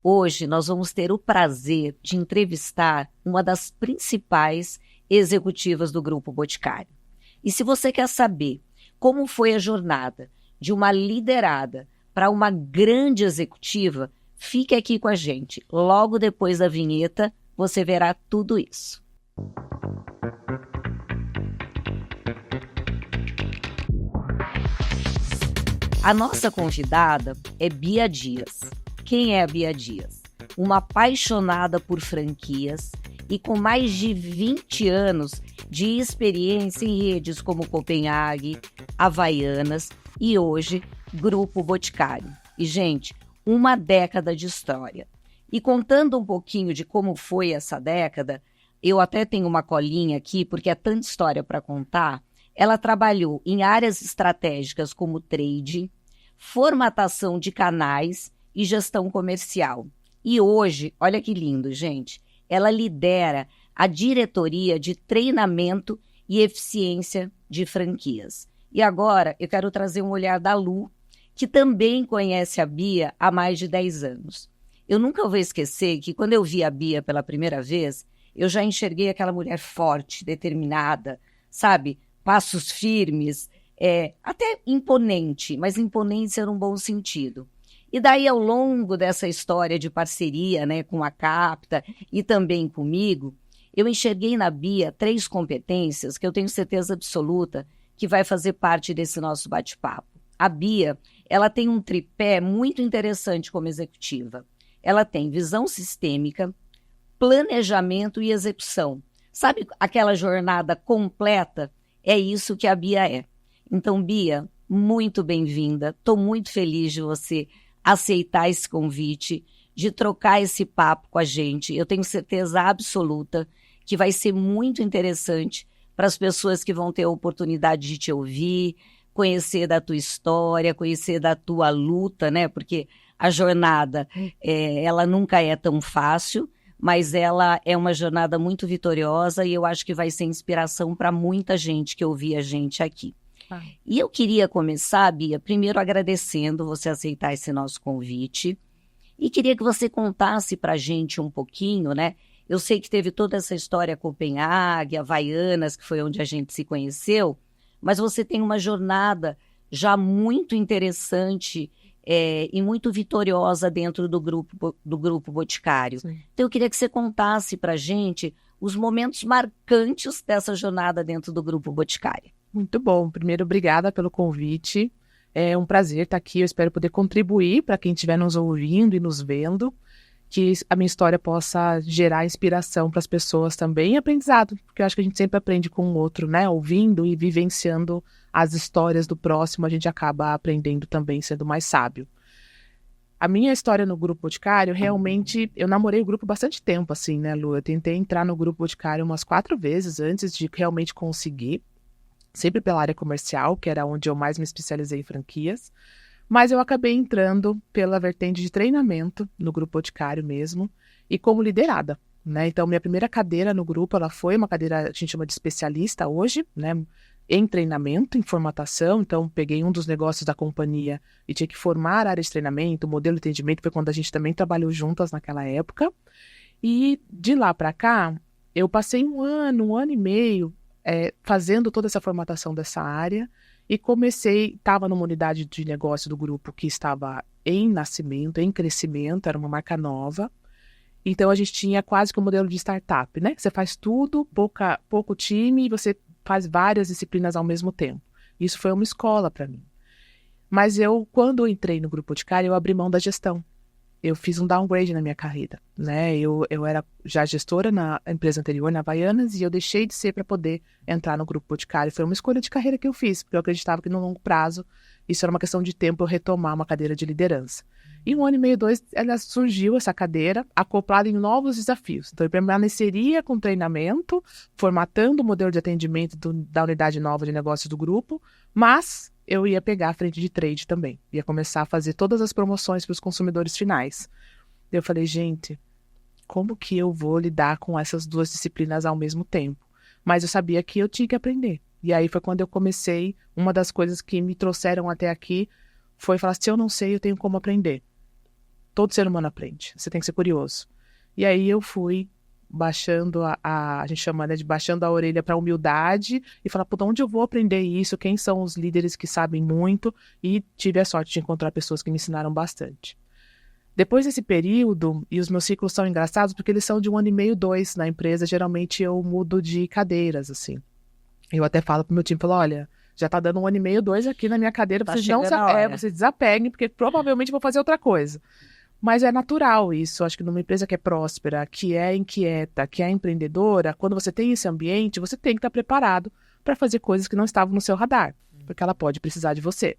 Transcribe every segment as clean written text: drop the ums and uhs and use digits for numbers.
Hoje nós vamos ter o prazer de entrevistar uma das principais executivas do Grupo Boticário. E se você quer saber como foi a jornada de uma liderada para uma grande executiva, fique aqui com a gente. Logo depois da vinheta, você verá tudo isso. A nossa convidada é Bia Dias. Quem é a Bia Dias? Uma apaixonada por franquias e com mais de 20 anos de experiência em redes como Copenhague, Havaianas e hoje Grupo Boticário. E, gente, uma década de história. E contando um pouquinho de como foi essa década, eu até tenho uma colinha aqui, porque é tanta história para contar. Ela trabalhou em áreas estratégicas como trade, formatação de canais e gestão comercial. E hoje, olha que lindo, gente, ela lidera a diretoria de treinamento e eficiência de franquias. E agora eu quero trazer um olhar da Lu, que também conhece a Bia há mais de 10 anos. Eu nunca vou esquecer que quando eu vi a Bia pela primeira vez, eu já enxerguei aquela mulher forte, determinada, sabe? Passos firmes, até imponente, mas imponência num bom sentido. E daí, ao longo dessa história de parceria, né, com a Capta e também comigo, eu enxerguei na Bia 3 competências que eu tenho certeza absoluta que vai fazer parte desse nosso bate-papo. A Bia, ela tem um tripé muito interessante como executiva. Ela tem visão sistêmica, planejamento e execução. Sabe aquela jornada completa? É isso que a Bia é. Então, Bia, muito bem-vinda. Estou muito feliz de você aceitar esse convite, de trocar esse papo com a gente. Eu tenho certeza absoluta que vai ser muito interessante para as pessoas que vão ter a oportunidade de te ouvir, conhecer da tua história, conhecer da tua luta, né? Porque a jornada, ela nunca é tão fácil, mas ela é uma jornada muito vitoriosa e eu acho que vai ser inspiração para muita gente que ouvir a gente aqui. E eu queria começar, Bia, primeiro agradecendo você aceitar esse nosso convite e queria que você contasse para a gente um pouquinho, né? Eu sei que teve toda essa história Copenhague, Havaianas, que foi onde a gente se conheceu, mas você tem uma jornada já muito interessante e muito vitoriosa dentro do grupo Boticário. Sim. Então eu queria que você contasse para a gente os momentos marcantes dessa jornada dentro do Grupo Boticário. Muito bom. Primeiro, obrigada pelo convite. É um prazer estar aqui. Eu espero poder contribuir para quem estiver nos ouvindo e nos vendo, que a minha história possa gerar inspiração para as pessoas também e aprendizado, porque eu acho que a gente sempre aprende com o outro, né? Ouvindo e vivenciando as histórias do próximo, a gente acaba aprendendo também, sendo mais sábio. A minha história no Grupo Boticário, realmente, eu namorei o grupo bastante tempo, assim, né, Lu? Eu tentei entrar no Grupo Boticário umas 4 vezes antes de realmente conseguir, sempre pela área comercial, que era onde eu mais me especializei em franquias, mas eu acabei entrando pela vertente de treinamento no Grupo Boticário mesmo, e como liderada, né? Então, minha primeira cadeira no grupo, ela foi uma cadeira, a gente chama de especialista hoje, né? Em treinamento, em formatação. Então, peguei um dos negócios da companhia e tinha que formar a área de treinamento, modelo de atendimento, foi quando a gente também trabalhou juntas naquela época. E de lá para cá, eu passei um ano e meio, fazendo toda essa formatação dessa área e estava numa unidade de negócio do grupo que estava em nascimento, em crescimento, era uma marca nova. Então, a gente tinha quase que um modelo de startup, né? Você faz tudo, pouco time, e você faz várias disciplinas ao mesmo tempo. Isso foi uma escola para mim. Mas quando eu entrei no Grupo Boticário, eu abri mão da gestão. Eu fiz um downgrade na minha carreira, né? Eu era já gestora na empresa anterior, na Havaianas, e eu deixei de ser para poder entrar no Grupo Boticário. Foi uma escolha de carreira que eu fiz, porque eu acreditava que no longo prazo isso era uma questão de tempo eu retomar uma cadeira de liderança. E 1 ano e meio, 2, surgiu essa cadeira acoplada em novos desafios. Então, eu permaneceria com treinamento, formatando o modelo de atendimento da unidade nova de negócios do grupo, mas eu ia pegar a frente de trade também. Ia começar a fazer todas as promoções para os consumidores finais. Eu falei, gente, como que eu vou lidar com essas 2 disciplinas ao mesmo tempo? Mas eu sabia que eu tinha que aprender. E aí foi quando eu comecei, uma das coisas que me trouxeram até aqui foi falar, se eu não sei, eu tenho como aprender. Todo ser humano aprende. Você tem que ser curioso. E aí eu fui baixando a gente chama, né, de baixando a orelha para a humildade e falar, puta, onde eu vou aprender isso? Quem são os líderes que sabem muito? E tive a sorte de encontrar pessoas que me ensinaram bastante. Depois desse período, e os meus ciclos são engraçados porque eles são de 1 ano e meio, 2 na empresa, geralmente eu mudo de cadeiras, assim. Eu até falo pro meu time, falo, olha, já tá dando 1 ano e meio, 2 aqui na minha cadeira, Tá vocês vocês desapeguem, porque provavelmente vou fazer outra coisa. Mas é natural isso, acho que numa empresa que é próspera, que é inquieta, que é empreendedora, quando você tem esse ambiente, você tem que estar preparado para fazer coisas que não estavam no seu radar, porque ela pode precisar de você.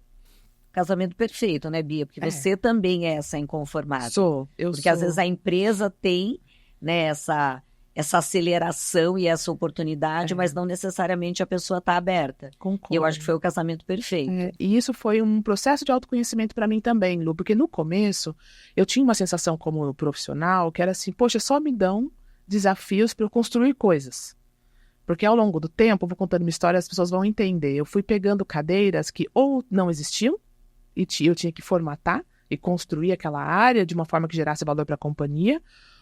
Casamento perfeito, né, Bia? Porque você também é essa inconformada. Porque às vezes a empresa tem, né, essa aceleração e essa oportunidade, mas não necessariamente a pessoa está aberta. Concordo. E eu acho que foi o casamento perfeito. E isso foi um processo de autoconhecimento para mim também, Lu, porque no começo eu tinha uma sensação como profissional que era assim, poxa, só me dão desafios para eu construir coisas. Porque ao longo do tempo, eu vou contando uma história, as pessoas vão entender. Eu fui pegando cadeiras que ou não existiam, e eu tinha que formatar e construir aquela área de uma forma que gerasse valor para a companhia,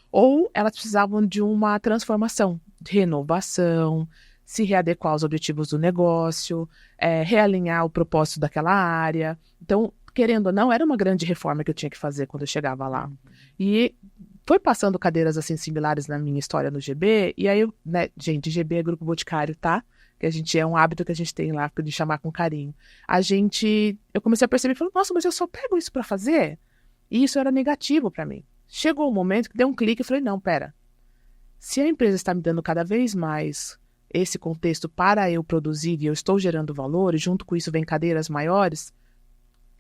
ou elas precisavam de uma transformação, de renovação, se readequar aos objetivos do negócio, realinhar o propósito daquela área. Então, querendo ou não, era uma grande reforma que eu tinha que fazer quando eu chegava lá. E foi passando cadeiras assim similares na minha história no GB, e aí, né, gente, GB é Grupo Boticário, tá? Que a gente é um hábito que a gente tem lá de chamar com carinho. Eu comecei a perceber, falei, nossa, mas eu só pego isso para fazer? E isso era negativo para mim. Chegou um momento que deu um clique e falei, não, pera. Se a empresa está me dando cada vez mais esse contexto para eu produzir e eu estou gerando valor, e junto com isso vem cadeiras maiores,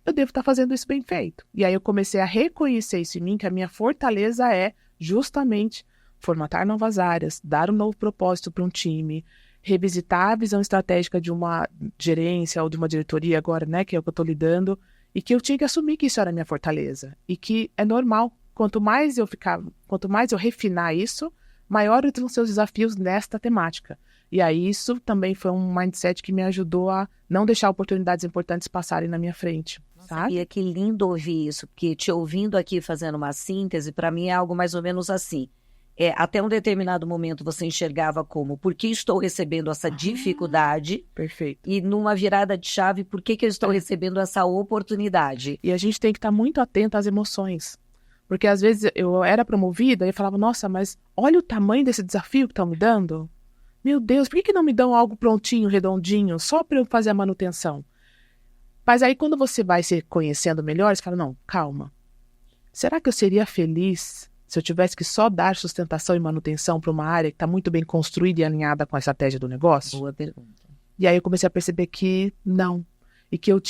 eu devo estar fazendo isso bem feito. E aí eu comecei a reconhecer isso em mim, que a minha fortaleza é justamente formatar novas áreas, dar um novo propósito para um time, revisitar a visão estratégica de uma gerência ou de uma diretoria agora, né, que é o que eu estou lidando, e que eu tinha que assumir que isso era a minha fortaleza, e que é normal. Quanto mais eu refinar isso, maiores vão ser os desafios nesta temática. E aí isso também foi um mindset que me ajudou a não deixar oportunidades importantes passarem na minha frente. Sabe? E que lindo ouvir isso, porque te ouvindo aqui fazendo uma síntese, para mim é algo mais ou menos assim. Até um determinado momento você enxergava como, por que estou recebendo essa dificuldade? Perfeito. E numa virada de chave, por que eu estou recebendo essa oportunidade? E a gente tem que estar muito atento às emoções. Porque às vezes eu era promovida e falava, nossa, mas olha o tamanho desse desafio que estão me dando. Meu Deus, por que não me dão algo prontinho, redondinho, só para eu fazer a manutenção? Mas aí quando você vai se conhecendo melhor, você fala, não, calma. Será que eu seria feliz se eu tivesse que só dar sustentação e manutenção para uma área que está muito bem construída e alinhada com a estratégia do negócio? Boa pergunta. E aí eu comecei a perceber que não. E que eu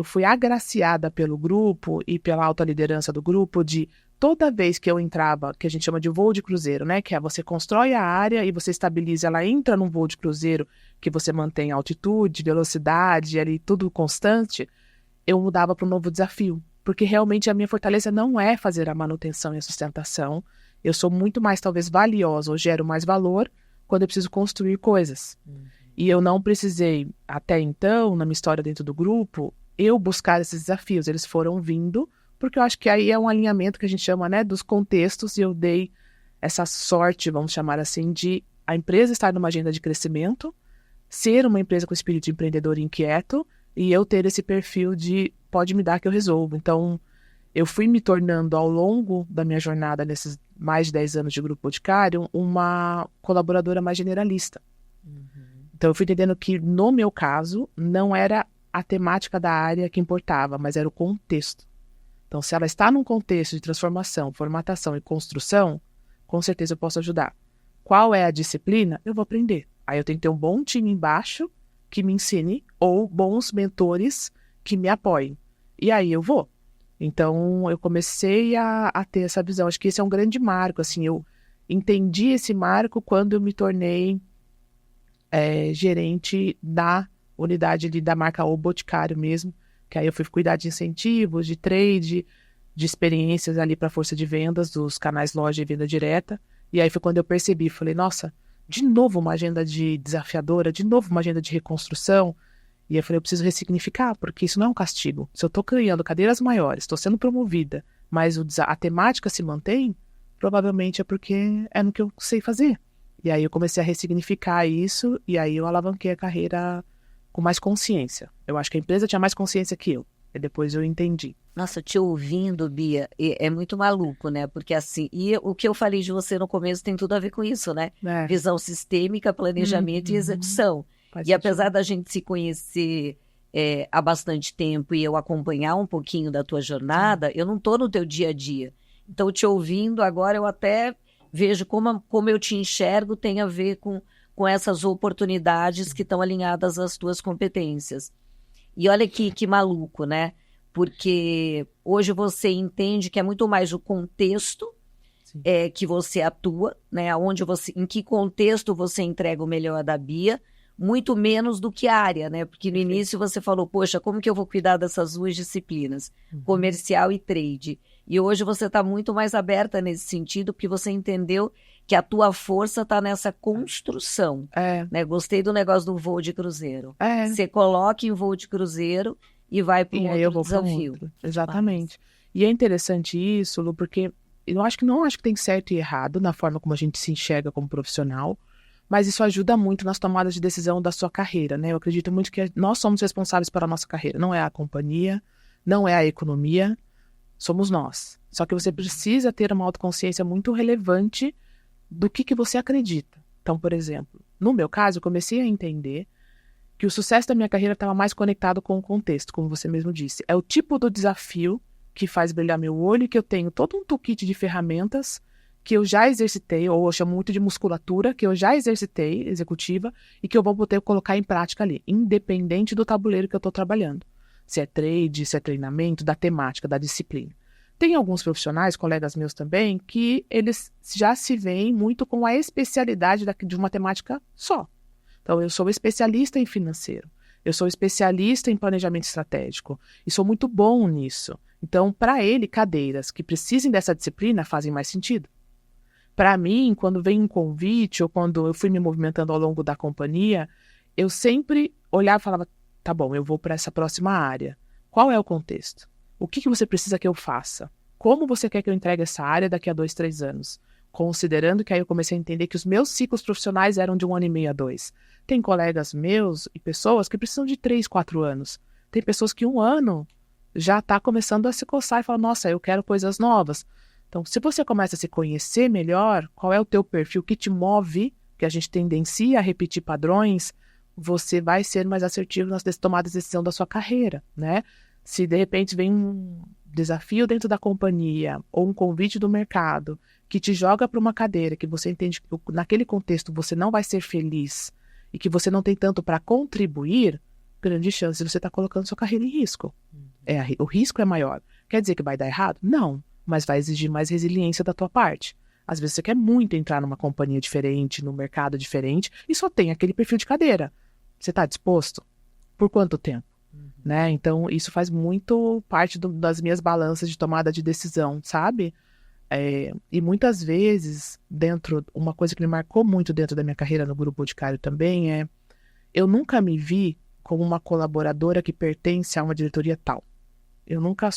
fui agraciada pelo grupo e pela alta liderança do grupo de toda vez que eu entrava, que a gente chama de voo de cruzeiro, né? Que é você constrói a área e você estabiliza, ela entra num voo de cruzeiro que você mantém altitude, velocidade, ali tudo constante, eu mudava para um novo desafio. Porque realmente a minha fortaleza não é fazer a manutenção e a sustentação. Eu sou muito mais, talvez, valiosa ou gero mais valor quando eu preciso construir coisas. E eu não precisei, até então, na minha história dentro do grupo, eu buscar esses desafios. Eles foram vindo, porque eu acho que aí é um alinhamento que a gente chama, né, dos contextos, e eu dei essa sorte, vamos chamar assim, de a empresa estar numa agenda de crescimento, ser uma empresa com espírito de empreendedor inquieto, e eu ter esse perfil de pode me dar que eu resolvo. Então, eu fui me tornando, ao longo da minha jornada, nesses mais de 10 anos de Grupo Boticário, uma colaboradora mais generalista. Então, eu fui entendendo que, no meu caso, não era a temática da área que importava, mas era o contexto. Então, se ela está num contexto de transformação, formatação e construção, com certeza eu posso ajudar. Qual é a disciplina? Eu vou aprender. Aí eu tenho que ter um bom time embaixo que me ensine, ou bons mentores que me apoiem. E aí eu vou. Então, eu comecei a ter essa visão. Acho que esse é um grande marco. Assim, eu entendi esse marco quando eu me tornei gerente da unidade da marca O Boticário mesmo, que aí eu fui cuidar de incentivos, de trade, de experiências ali para a força de vendas dos canais loja e venda direta. E aí foi quando eu percebi, falei, nossa, de novo uma agenda desafiadora, de novo uma agenda de reconstrução. E eu falei, eu preciso ressignificar, porque isso não é um castigo. Se eu estou criando cadeiras maiores, estou sendo promovida, mas a temática se mantém, provavelmente é porque é no que eu sei fazer. E aí eu comecei a ressignificar isso, e aí eu alavanquei a carreira com mais consciência. Eu acho que a empresa tinha mais consciência que eu. E depois eu entendi. Nossa, te ouvindo, Bia, é muito maluco, né? Porque assim, e o que eu falei de você no começo tem tudo a ver com isso, né? É. Visão sistêmica, planejamento e execução. Faz E apesar sentido. da gente se conhecer há bastante tempo e eu acompanhar um pouquinho da tua jornada, eu não tô no teu dia a dia. Então, te ouvindo agora, eu até vejo como eu te enxergo tem a ver com essas oportunidades que estão alinhadas às tuas competências. E olha que maluco, né? Porque hoje você entende que é muito mais o contexto Sim. que você atua, né? Em que contexto você entrega o melhor da Bia, muito menos do que a área, né? Porque no início você falou, poxa, como que eu vou cuidar dessas duas disciplinas, comercial e trade? E hoje você está muito mais aberta nesse sentido, porque você entendeu que a tua força está nessa construção. Né? Gostei do negócio do voo de cruzeiro. Você coloca em voo de cruzeiro e vai para um outro desafio. Exatamente. E é interessante isso, Lu, porque eu não acho que tem certo e errado na forma como a gente se enxerga como profissional, mas isso ajuda muito nas tomadas de decisão da sua carreira, né? Eu acredito muito que nós somos responsáveis pela nossa carreira, não é a companhia, não é a economia, somos nós. Só que você precisa ter uma autoconsciência muito relevante do que você acredita. Então, por exemplo, no meu caso, eu comecei a entender que o sucesso da minha carreira estava mais conectado com o contexto, como você mesmo disse. É o tipo do desafio que faz brilhar meu olho e que eu tenho todo um toolkit de ferramentas que eu já exercitei, ou eu chamo muito de musculatura, que eu já exercitei, executiva, e que eu vou poder colocar em prática ali, independente do tabuleiro que eu estou trabalhando. Se é trade, se é treinamento, da temática, da disciplina. Tem alguns profissionais, colegas meus também, que eles já se veem muito com a especialidade de uma temática só. Então, eu sou especialista em financeiro, eu sou especialista em planejamento estratégico e sou muito bom nisso. Então, para ele, cadeiras que precisem dessa disciplina fazem mais sentido. Para mim, quando vem um convite ou quando eu fui me movimentando ao longo da companhia, eu sempre olhava e falava, tá bom, eu vou para essa próxima área. Qual é o contexto? O que você precisa que eu faça? Como você quer que eu entregue essa área daqui a 2, 3 anos? Considerando que aí eu comecei a entender que os meus ciclos profissionais eram de 1 ano e meio a 2. Tem colegas meus e pessoas que precisam de 3, 4 anos. Tem pessoas que 1 ano já está começando a se coçar e fala, nossa, eu quero coisas novas. Então, se você começa a se conhecer melhor, qual é o teu perfil que te move, que a gente tendencia a repetir padrões, você vai ser mais assertivo nas tomadas de decisão da sua carreira, né? Se de repente vem um desafio dentro da companhia ou um convite do mercado que te joga para uma cadeira que você entende que naquele contexto você não vai ser feliz e que você não tem tanto para contribuir, grande chance de você estar colocando sua carreira em risco. O risco é maior. Quer dizer que vai dar errado? Não, mas vai exigir mais resiliência da tua parte. Às vezes você quer muito entrar numa companhia diferente, num mercado diferente, e só tem aquele perfil de cadeira. Você está disposto? Por quanto tempo? Né? Então, isso faz muito parte das minhas balanças de tomada de decisão, sabe? E muitas vezes, uma coisa que me marcou muito dentro da minha carreira no Grupo Boticário também eu nunca me vi como uma colaboradora que pertence a uma diretoria tal. Eu nunca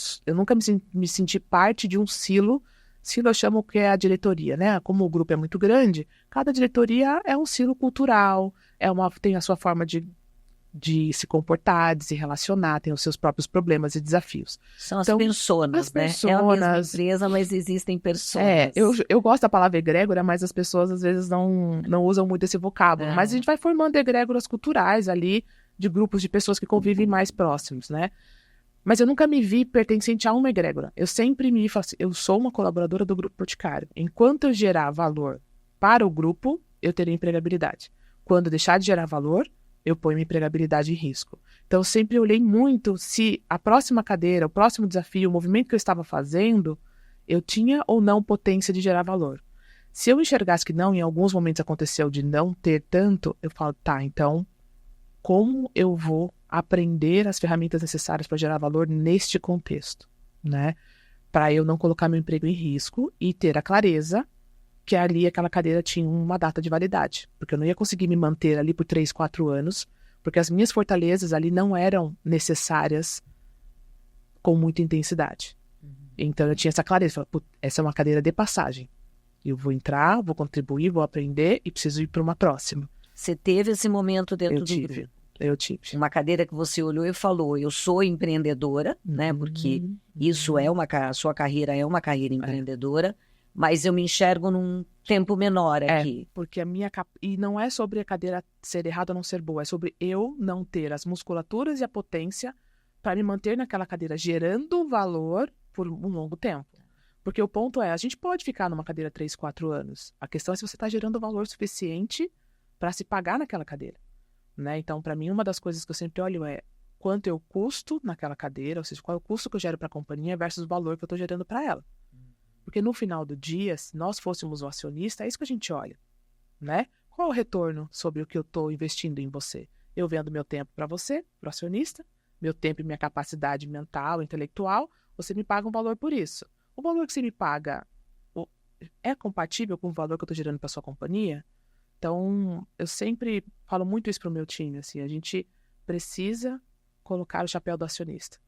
me senti parte de um silo. Silo eu chamo que é a diretoria, né? Como o grupo é muito grande, cada diretoria é um silo cultural, tem a sua forma de se comportar, de se relacionar, tem os seus próprios problemas e desafios. São então, as personas, né? É a mesma empresa, mas existem pessoas. Eu gosto da palavra egrégora, mas as pessoas às vezes não usam muito esse vocábulo. Mas a gente vai formando egrégoras culturais ali, de grupos de pessoas que convivem mais próximos, né? Mas eu nunca me vi pertencente a uma egrégora. Eu sempre me falo assim, eu sou uma colaboradora do Grupo Boticário. Enquanto eu gerar valor para o grupo, eu terei empregabilidade. Quando deixar de gerar valor, eu ponho minha empregabilidade em risco. Então, eu sempre olhei muito se a próxima cadeira, o próximo desafio, o movimento que eu estava fazendo, eu tinha ou não potência de gerar valor. Se eu enxergasse que não, em alguns momentos aconteceu de não ter tanto, eu falo, tá, então, como eu vou aprender as ferramentas necessárias para gerar valor neste contexto, né? Para eu não colocar meu emprego em risco e ter a clareza que ali aquela cadeira tinha uma data de validade, porque eu não ia conseguir me manter ali por 3, 4 anos, porque as minhas fortalezas ali não eram necessárias com muita intensidade. Então eu tinha essa clareza, falei, "Putz, essa é uma cadeira de passagem. Eu vou entrar, vou contribuir, vou aprender e preciso ir para uma próxima." Você teve esse momento dentro do grupo? Eu tive. Uma cadeira que você olhou e falou, eu sou empreendedora, né? Porque isso é a sua carreira é uma carreira empreendedora, mas eu me enxergo num tempo menor aqui. Porque e não é sobre a cadeira ser errada ou não ser boa, é sobre eu não ter as musculaturas e a potência para me manter naquela cadeira gerando valor por um longo tempo. Porque o ponto é, a gente pode ficar numa cadeira 3, 4 anos. A questão é se você está gerando valor suficiente para se pagar naquela cadeira. Né? Então, para mim, uma das coisas que eu sempre olho é quanto eu custo naquela cadeira, ou seja, qual é o custo que eu gero para a companhia versus o valor que eu estou gerando para ela. Porque no final do dia, se nós fôssemos o acionista, é isso que a gente olha. Né? Qual é o retorno sobre o que eu estou investindo em você? Eu vendo meu tempo para você, para o acionista, meu tempo e minha capacidade mental, intelectual, você me paga um valor por isso. O valor que você me paga é compatível com o valor que eu estou gerando para sua companhia? Então, eu sempre falo muito isso para o meu time, assim, a gente precisa colocar o chapéu do acionista.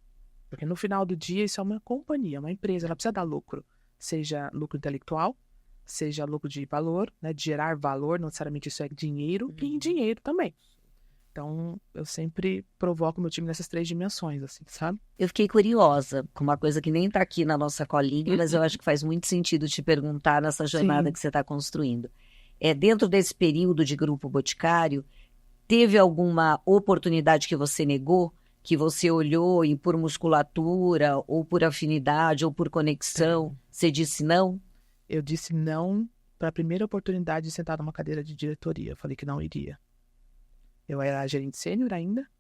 Porque no final do dia, isso é uma companhia, uma empresa, ela precisa dar lucro. Seja lucro intelectual, seja lucro de valor, né, de gerar valor, não necessariamente isso é dinheiro, e em dinheiro também. Então, eu sempre provoco meu time nessas 3 dimensões, assim, sabe? Eu fiquei curiosa com uma coisa que nem está aqui na nossa colinha, mas eu acho que faz muito sentido te perguntar nessa jornada que você está construindo. Dentro desse período de Grupo Boticário, teve alguma oportunidade que você negou, que você olhou e por musculatura, ou por afinidade, ou por conexão, você disse não? Eu disse não para a primeira oportunidade de sentar numa cadeira de diretoria. Eu falei que não iria. Eu era gerente sênior ainda,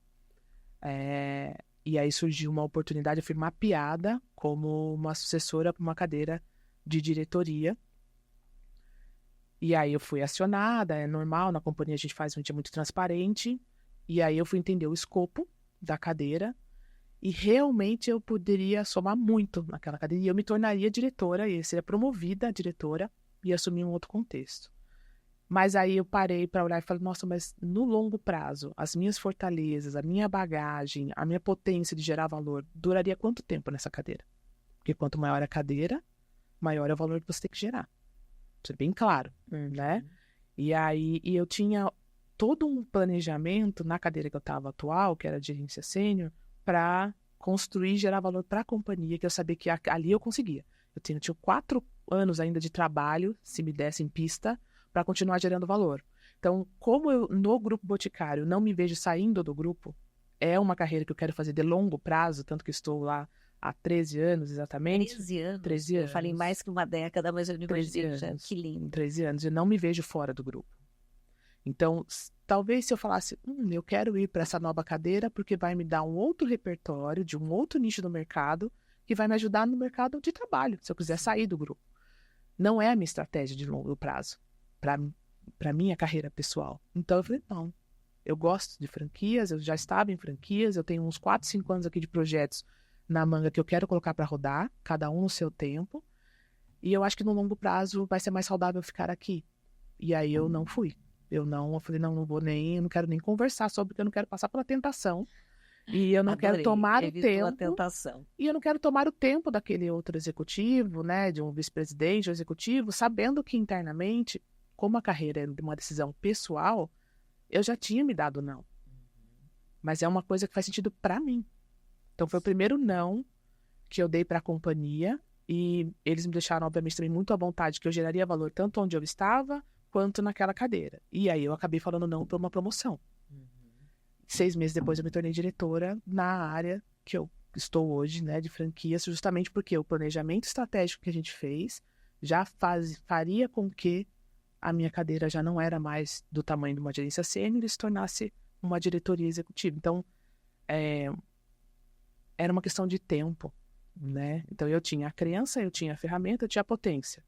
e aí surgiu uma oportunidade, eu fui mapeada como uma sucessora para uma cadeira de diretoria. E aí eu fui acionada, é normal, na companhia a gente é muito transparente. E aí eu fui entender o escopo da cadeira e realmente eu poderia somar muito naquela cadeira. E eu me tornaria diretora, e seria promovida a diretora e assumir um outro contexto. Mas aí eu parei para olhar e falei, nossa, mas no longo prazo, as minhas fortalezas, a minha bagagem, a minha potência de gerar valor, duraria quanto tempo nessa cadeira? Porque quanto maior a cadeira, maior é o valor que você tem que gerar. Isso é bem claro, né? E aí eu tinha todo um planejamento na cadeira que eu estava atual, que era de gerência sênior, para construir e gerar valor para a companhia, que eu sabia que ali eu conseguia. Eu tinha 4 anos ainda de trabalho, se me dessem pista, para continuar gerando valor. Então, como eu, no Grupo Boticário, não me vejo saindo do grupo, é uma carreira que eu quero fazer de longo prazo, tanto que estou lá há 13 anos exatamente. 13 anos? 13 anos. Eu falei mais que uma década, mas eu não imaginei. Que lindo. 13 anos. Eu não me vejo fora do grupo. Então, talvez se eu falasse, eu quero ir para essa nova cadeira porque vai me dar um outro repertório de um outro nicho do mercado que vai me ajudar no mercado de trabalho, se eu quiser sair do grupo. Não é a minha estratégia de longo prazo para minha carreira pessoal. Então, eu falei, não. Eu gosto de franquias, eu já estava em franquias, eu tenho uns 4, 5 anos aqui de projetos na manga que eu quero colocar para rodar, cada um no seu tempo. E eu acho que no longo prazo vai ser mais saudável ficar aqui. E aí eu não fui. Eu falei, não vou nem, eu não quero nem conversar sobre, porque eu não quero passar pela tentação. E eu não quero tomar o tempo. A tentação. E eu não quero tomar o tempo daquele outro executivo, né, de um vice-presidente ou executivo, sabendo que internamente, como a carreira é uma decisão pessoal, eu já tinha me dado não. Mas é uma coisa que faz sentido para mim. Então foi o primeiro não que eu dei para a companhia e eles me deixaram, obviamente, também muito à vontade que eu geraria valor tanto onde eu estava quanto naquela cadeira. E aí eu acabei falando não para uma promoção. 6 meses depois eu me tornei diretora na área que eu estou hoje, né, de franquias, justamente porque o planejamento estratégico que a gente fez já faria com que a minha cadeira já não era mais do tamanho de uma gerência sênior e se tornasse uma diretoria executiva. Então, era uma questão de tempo, né? Então, eu tinha a crença, eu tinha a ferramenta, eu tinha a potência.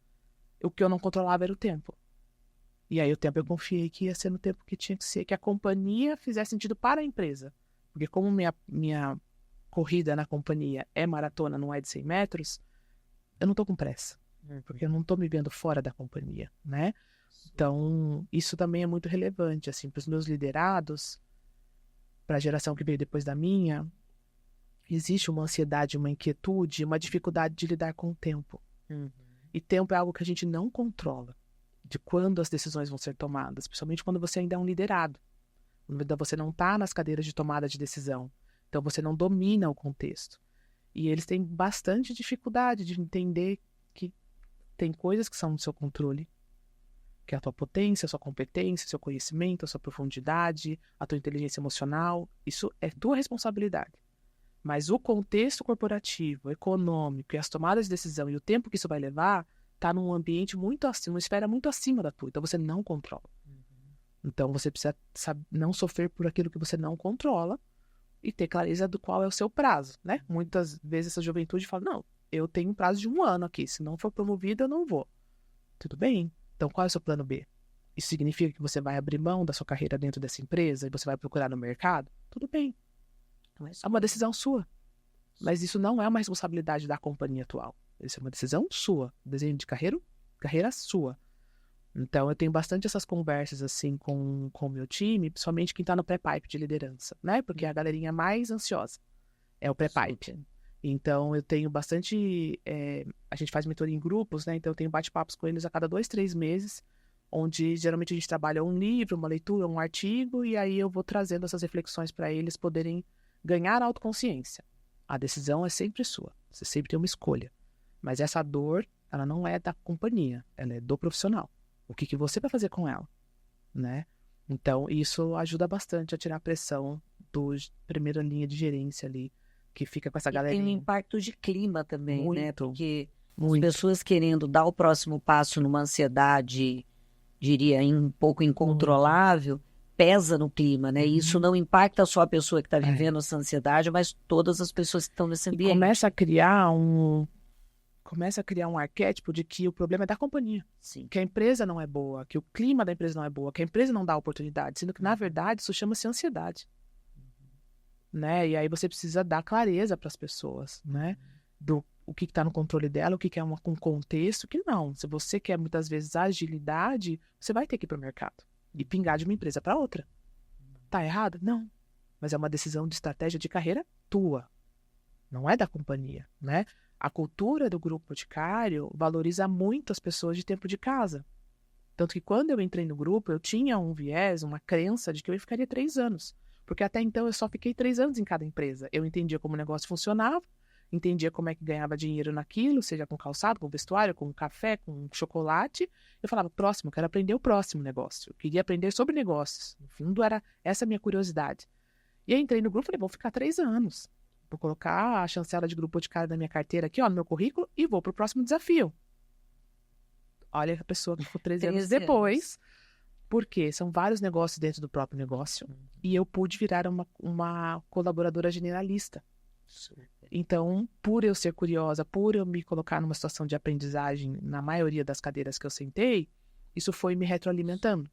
O que eu não controlava era o tempo. E aí, o tempo eu confiei que ia ser no tempo que tinha que ser, que a companhia fizesse sentido para a empresa. Porque como minha corrida na companhia é maratona, não é de 100 metros, eu não estou com pressa. Porque eu não estou me vendo fora da companhia, né? Então, isso também é muito relevante, assim, para os meus liderados, para a geração que veio depois da minha, existe uma ansiedade, uma inquietude, uma dificuldade de lidar com o tempo. E tempo é algo que a gente não controla, de quando as decisões vão ser tomadas, principalmente quando você ainda é um liderado. Quando você não está nas cadeiras de tomada de decisão. Então, você não domina o contexto. E eles têm bastante dificuldade de entender que tem coisas que são no seu controle, que é a tua potência, a sua competência, seu conhecimento, a sua profundidade, a tua inteligência emocional. Isso é tua responsabilidade. Mas o contexto corporativo, econômico e as tomadas de decisão e o tempo que isso vai levar está num ambiente muito acima, uma esfera muito acima da tua. Então você não controla. Então você precisa não sofrer por aquilo que você não controla e ter clareza do qual é o seu prazo, né? Muitas vezes essa juventude fala, não, eu tenho um prazo de 1 ano aqui, se não for promovido eu não vou. Tudo bem, então qual é o seu plano B? Isso significa que você vai abrir mão da sua carreira dentro dessa empresa e você vai procurar no mercado? Tudo bem. É uma decisão sua. Mas isso não é uma responsabilidade da companhia atual. Isso é uma decisão sua. Desenho de carreira sua. Então, eu tenho bastante essas conversas, assim, com o meu time, principalmente quem está no pré-pipe de liderança, né? Porque é a galerinha mais ansiosa é o pré-pipe. Então, eu tenho bastante... a gente faz mentoria em grupos, né? Então, eu tenho bate-papos com eles a cada 2, 3 meses, onde geralmente a gente trabalha um livro, uma leitura, um artigo, e aí eu vou trazendo essas reflexões para eles poderem ganhar autoconsciência. A decisão é sempre sua. Você sempre tem uma escolha. Mas essa dor, ela não é da companhia, ela é do profissional. O que você vai fazer com ela, né? Então, isso ajuda bastante a tirar a pressão do primeira linha de gerência ali, que fica com essa galerinha. Tem um impacto de clima também, muito, né? Porque muito. as pessoas querendo dar o próximo passo numa ansiedade, diria, um pouco incontrolável, pesa no clima, né? E isso não impacta só a pessoa que está vivendo essa ansiedade, mas todas as pessoas que estão nesse ambiente. E começa a criar um arquétipo de que o problema é da companhia. Sim. Que a empresa não é boa, que o clima da empresa não é boa, que a empresa não dá oportunidade, sendo que, na verdade, isso chama-se ansiedade. Né? E aí você precisa dar clareza para as pessoas, né? Do o que está no controle dela, o que é um contexto, que não. Se você quer, muitas vezes, agilidade, você vai ter que ir para o mercado e pingar de uma empresa para outra. Tá errado? Não. Mas é uma decisão de estratégia de carreira tua. Não é da companhia, né? A cultura do Grupo Boticário valoriza muito as pessoas de tempo de casa. Tanto que quando eu entrei no grupo, eu tinha um viés, uma crença de que eu ficaria 3 anos. Porque até então eu só fiquei 3 anos em cada empresa. Eu entendia como o negócio funcionava, entendia como é que ganhava dinheiro naquilo, seja com calçado, com vestuário, com café, com chocolate. Eu falava, próximo, eu quero aprender o próximo negócio. Eu queria aprender sobre negócios. No fundo, era essa a minha curiosidade. E aí entrei no grupo e falei, vou ficar 3 anos. Vou colocar a chancela de Grupo Boticário na minha carteira aqui, ó, no meu currículo, e vou para o próximo desafio. Olha a pessoa que ficou 13 anos depois. Porque são vários negócios dentro do próprio negócio. E eu pude virar uma colaboradora generalista. Então, por eu ser curiosa, por eu me colocar numa situação de aprendizagem na maioria das cadeiras que eu sentei, isso foi me retroalimentando.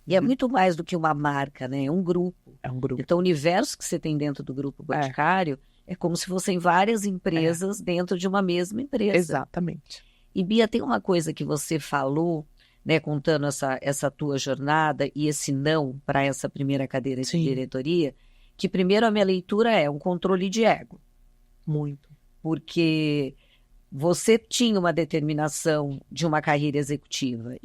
E é muito mais do que uma marca, né? É um grupo. É um grupo. Então, o universo que você tem dentro do Grupo Boticário é como se fossem várias empresas dentro de uma mesma empresa. Exatamente. E, Bia, tem uma coisa que você falou, né, contando essa tua jornada e esse não para essa primeira cadeira de diretoria, que primeiro a minha leitura é um controle de ego. Muito. Porque você tinha uma determinação de uma carreira executiva.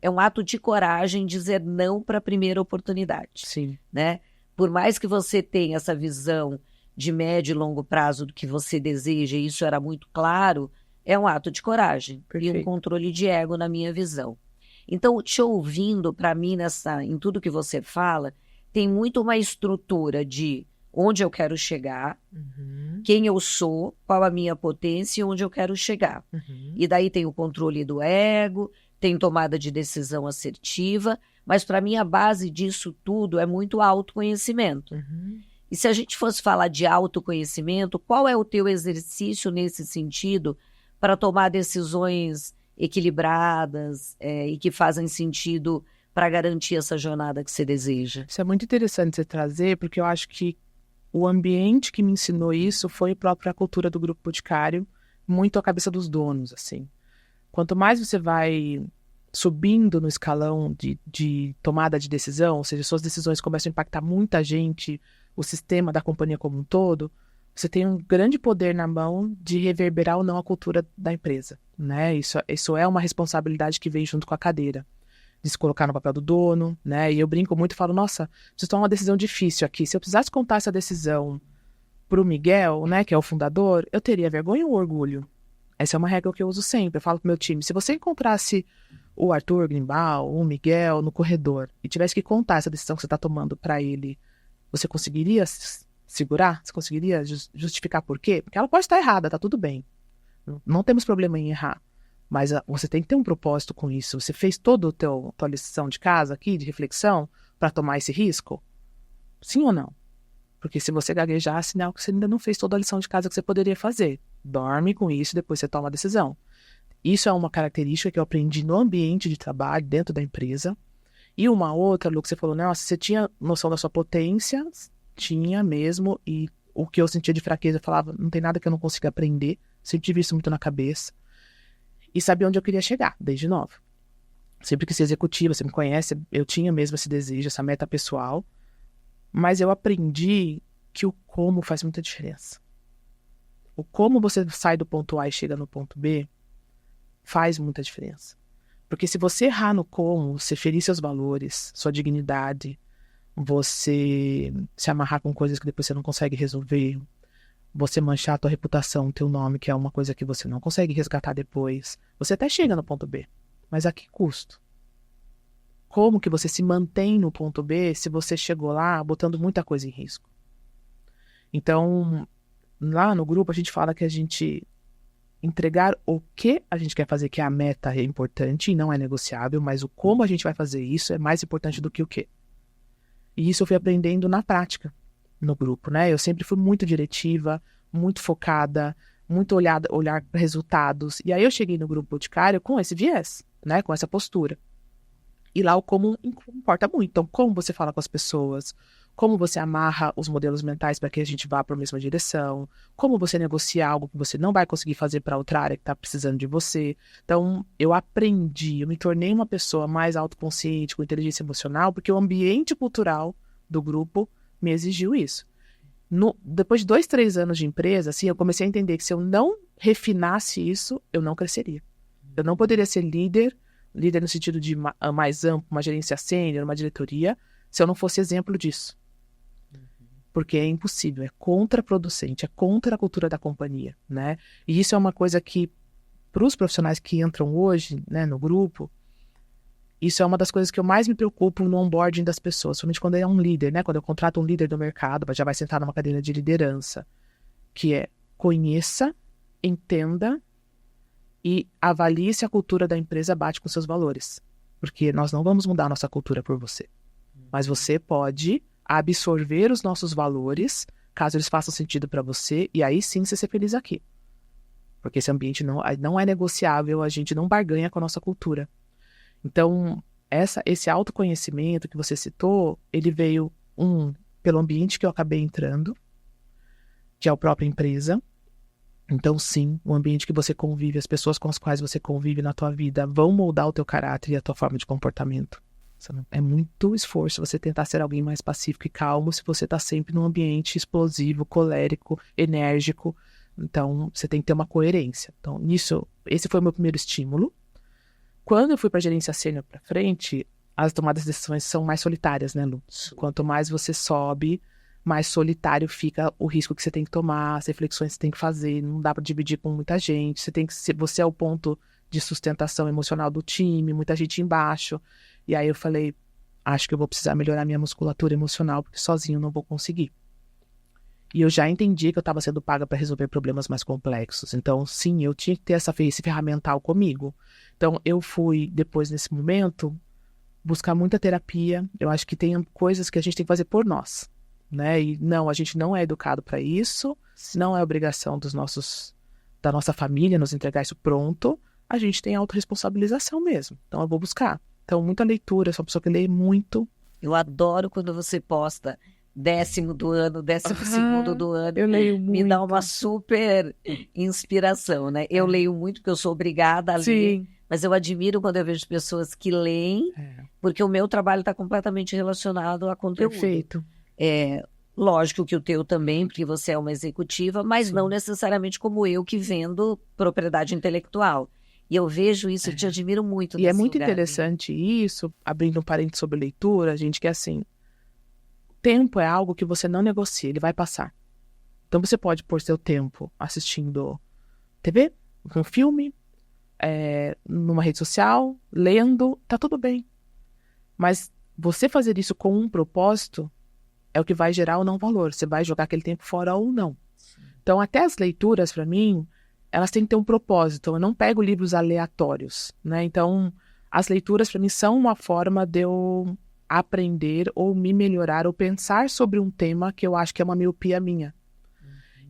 É um ato de coragem dizer não para a primeira oportunidade. Sim. Né? Por mais que você tenha essa visão de médio e longo prazo do que você deseja, e isso era muito claro, é um ato de coragem. Perfeito. E um controle de ego na minha visão. Então, te ouvindo, para mim, em tudo que você fala, tem muito uma estrutura de onde eu quero chegar, quem eu sou, qual a minha potência e onde eu quero chegar. E daí tem o controle do ego, tem tomada de decisão assertiva, mas para mim a base disso tudo é muito autoconhecimento. E se a gente fosse falar de autoconhecimento, qual é o teu exercício nesse sentido para tomar decisões equilibradas e que fazem sentido para garantir essa jornada que você deseja? Isso é muito interessante você trazer, porque eu acho que o ambiente que me ensinou isso foi a própria cultura do Grupo Boticário, muito a cabeça dos donos, assim. Quanto mais você vai subindo no escalão de tomada de decisão, ou seja, suas decisões começam a impactar muita gente, o sistema da companhia como um todo, você tem um grande poder na mão de reverberar ou não a cultura da empresa, né? Isso é uma responsabilidade que vem junto com a cadeira, de se colocar no papel do dono, né? E eu brinco muito e falo, nossa, preciso tomar uma decisão difícil aqui. Se eu precisasse contar essa decisão pro Miguel, né, que é o fundador, eu teria vergonha ou orgulho? Essa é uma regra que eu uso sempre. Eu falo pro meu time, se você encontrasse o Arthur Grimbal, o Miguel no corredor e tivesse que contar essa decisão que você está tomando para ele, você conseguiria segurar? Você conseguiria justificar por quê? Porque ela pode estar errada, tá tudo bem. Não temos problema em errar. Mas você tem que ter um propósito com isso. Você fez toda a tua lição de casa aqui, de reflexão, para tomar esse risco? Sim ou não? Porque se você gaguejar, é sinal que você ainda não fez toda a lição de casa que você poderia fazer. Dorme com isso e depois você toma a decisão. Isso é uma característica que eu aprendi no ambiente de trabalho, dentro da empresa. E uma outra, Lu, que você falou, nossa, você tinha noção da sua potência? Tinha mesmo. E o que eu sentia de fraqueza, eu falava, não tem nada que eu não consiga aprender. Sempre tive isso muito na cabeça. E sabia onde eu queria chegar, desde nova. Sempre quis ser executiva, você me conhece, eu tinha mesmo esse desejo, essa meta pessoal. Mas eu aprendi que o como faz muita diferença. O como você sai do ponto A e chega no ponto B faz muita diferença. Porque se você errar no como, você ferir seus valores, sua dignidade, você se amarrar com coisas que depois você não consegue resolver, você manchar a tua reputação, teu nome, que é uma coisa que você não consegue resgatar depois, você até chega no ponto B, mas a que custo? Como que você se mantém no ponto B se você chegou lá botando muita coisa em risco? Então, lá no grupo a gente fala que a gente entregar o que a gente quer fazer, que é a meta, é importante e não é negociável, mas o como a gente vai fazer isso é mais importante do que o quê. E isso eu fui aprendendo na prática, no grupo, né? Eu sempre fui muito diretiva, muito focada, muito olhar para resultados. E aí eu cheguei no grupo Boticário com esse viés, né? Com essa postura. E lá o como importa muito. Então, como você fala com as pessoas, como você amarra os modelos mentais para que a gente vá para a mesma direção, como você negocia algo que você não vai conseguir fazer para outra área que está precisando de você. Então, eu me tornei uma pessoa mais autoconsciente, com inteligência emocional, porque o ambiente cultural do grupo me exigiu isso. Depois de 2, 3 anos de empresa, assim, eu comecei a entender que se eu não refinasse isso, eu não cresceria. Eu não poderia ser líder no sentido de mais amplo, uma gerência sênior, uma diretoria, se eu não fosse exemplo disso. Porque é impossível, é contraproducente, é contra a cultura da companhia, né? E isso é uma coisa que, para os profissionais que entram hoje, né, no grupo, isso é uma das coisas que eu mais me preocupo no onboarding das pessoas, somente quando é um líder, né? Quando eu contrato um líder do mercado, já vai sentar numa cadeira de liderança, que é conheça, entenda e avalie se a cultura da empresa bate com seus valores. Porque nós não vamos mudar a nossa cultura por você. Mas você pode absorver os nossos valores, caso eles façam sentido para você, e aí sim você ser feliz aqui. Porque esse ambiente não é negociável, a gente não barganha com a nossa cultura. Então, esse autoconhecimento que você citou, ele veio, pelo ambiente que eu acabei entrando, que é a própria empresa. Então, sim, o ambiente que você convive, as pessoas com as quais você convive na tua vida vão moldar o teu caráter e a tua forma de comportamento. É muito esforço você tentar ser alguém mais pacífico e calmo se você está sempre num ambiente explosivo, colérico, enérgico. Então, você tem que ter uma coerência. Então, esse foi o meu primeiro estímulo. Quando eu fui para a gerência sênior para frente, as tomadas de decisões são mais solitárias, né, Lu? Quanto mais você sobe, mais solitário fica o risco que você tem que tomar, as reflexões que você tem que fazer, não dá para dividir com muita gente, você é o ponto de sustentação emocional do time, muita gente embaixo. E aí eu falei, acho que eu vou precisar melhorar minha musculatura emocional, porque sozinho eu não vou conseguir. E eu já entendi que eu estava sendo paga para resolver problemas mais complexos. Então, sim, eu tinha que ter esse ferramental comigo. Então, eu fui, depois, nesse momento, buscar muita terapia. Eu acho que tem coisas que a gente tem que fazer por nós, né? E não, a gente não é educado para isso, não é obrigação da nossa família nos entregar isso pronto. A gente tem autorresponsabilização mesmo. Então, eu vou buscar. Então, muita leitura, eu sou uma pessoa que lê muito. Eu adoro quando você posta 10º do ano, 12º do ano. Eu leio muito. Me dá uma super inspiração, né? Eu leio muito porque eu sou obrigada a ler, mas eu admiro quando eu vejo pessoas que leem, porque o meu trabalho está completamente relacionado a conteúdo. Perfeito. Lógico que o teu também, porque você é uma executiva, mas Sim. não necessariamente como eu que vendo propriedade intelectual. E eu vejo isso, eu te admiro muito E é nesse muito lugar, Bia. interessante isso, abrindo um parênteses sobre leitura, gente, que é assim, tempo é algo que você não negocia, ele vai passar. Então você pode pôr seu tempo assistindo TV, um filme, numa rede social, lendo, tá tudo bem. Mas você fazer isso com um propósito é o que vai gerar ou não valor. Você vai jogar aquele tempo fora ou não. Então, até as leituras, para mim, elas têm que ter um propósito. Eu não pego livros aleatórios, né? Então, as leituras, para mim, são uma forma de eu aprender ou me melhorar ou pensar sobre um tema que eu acho que é uma miopia minha.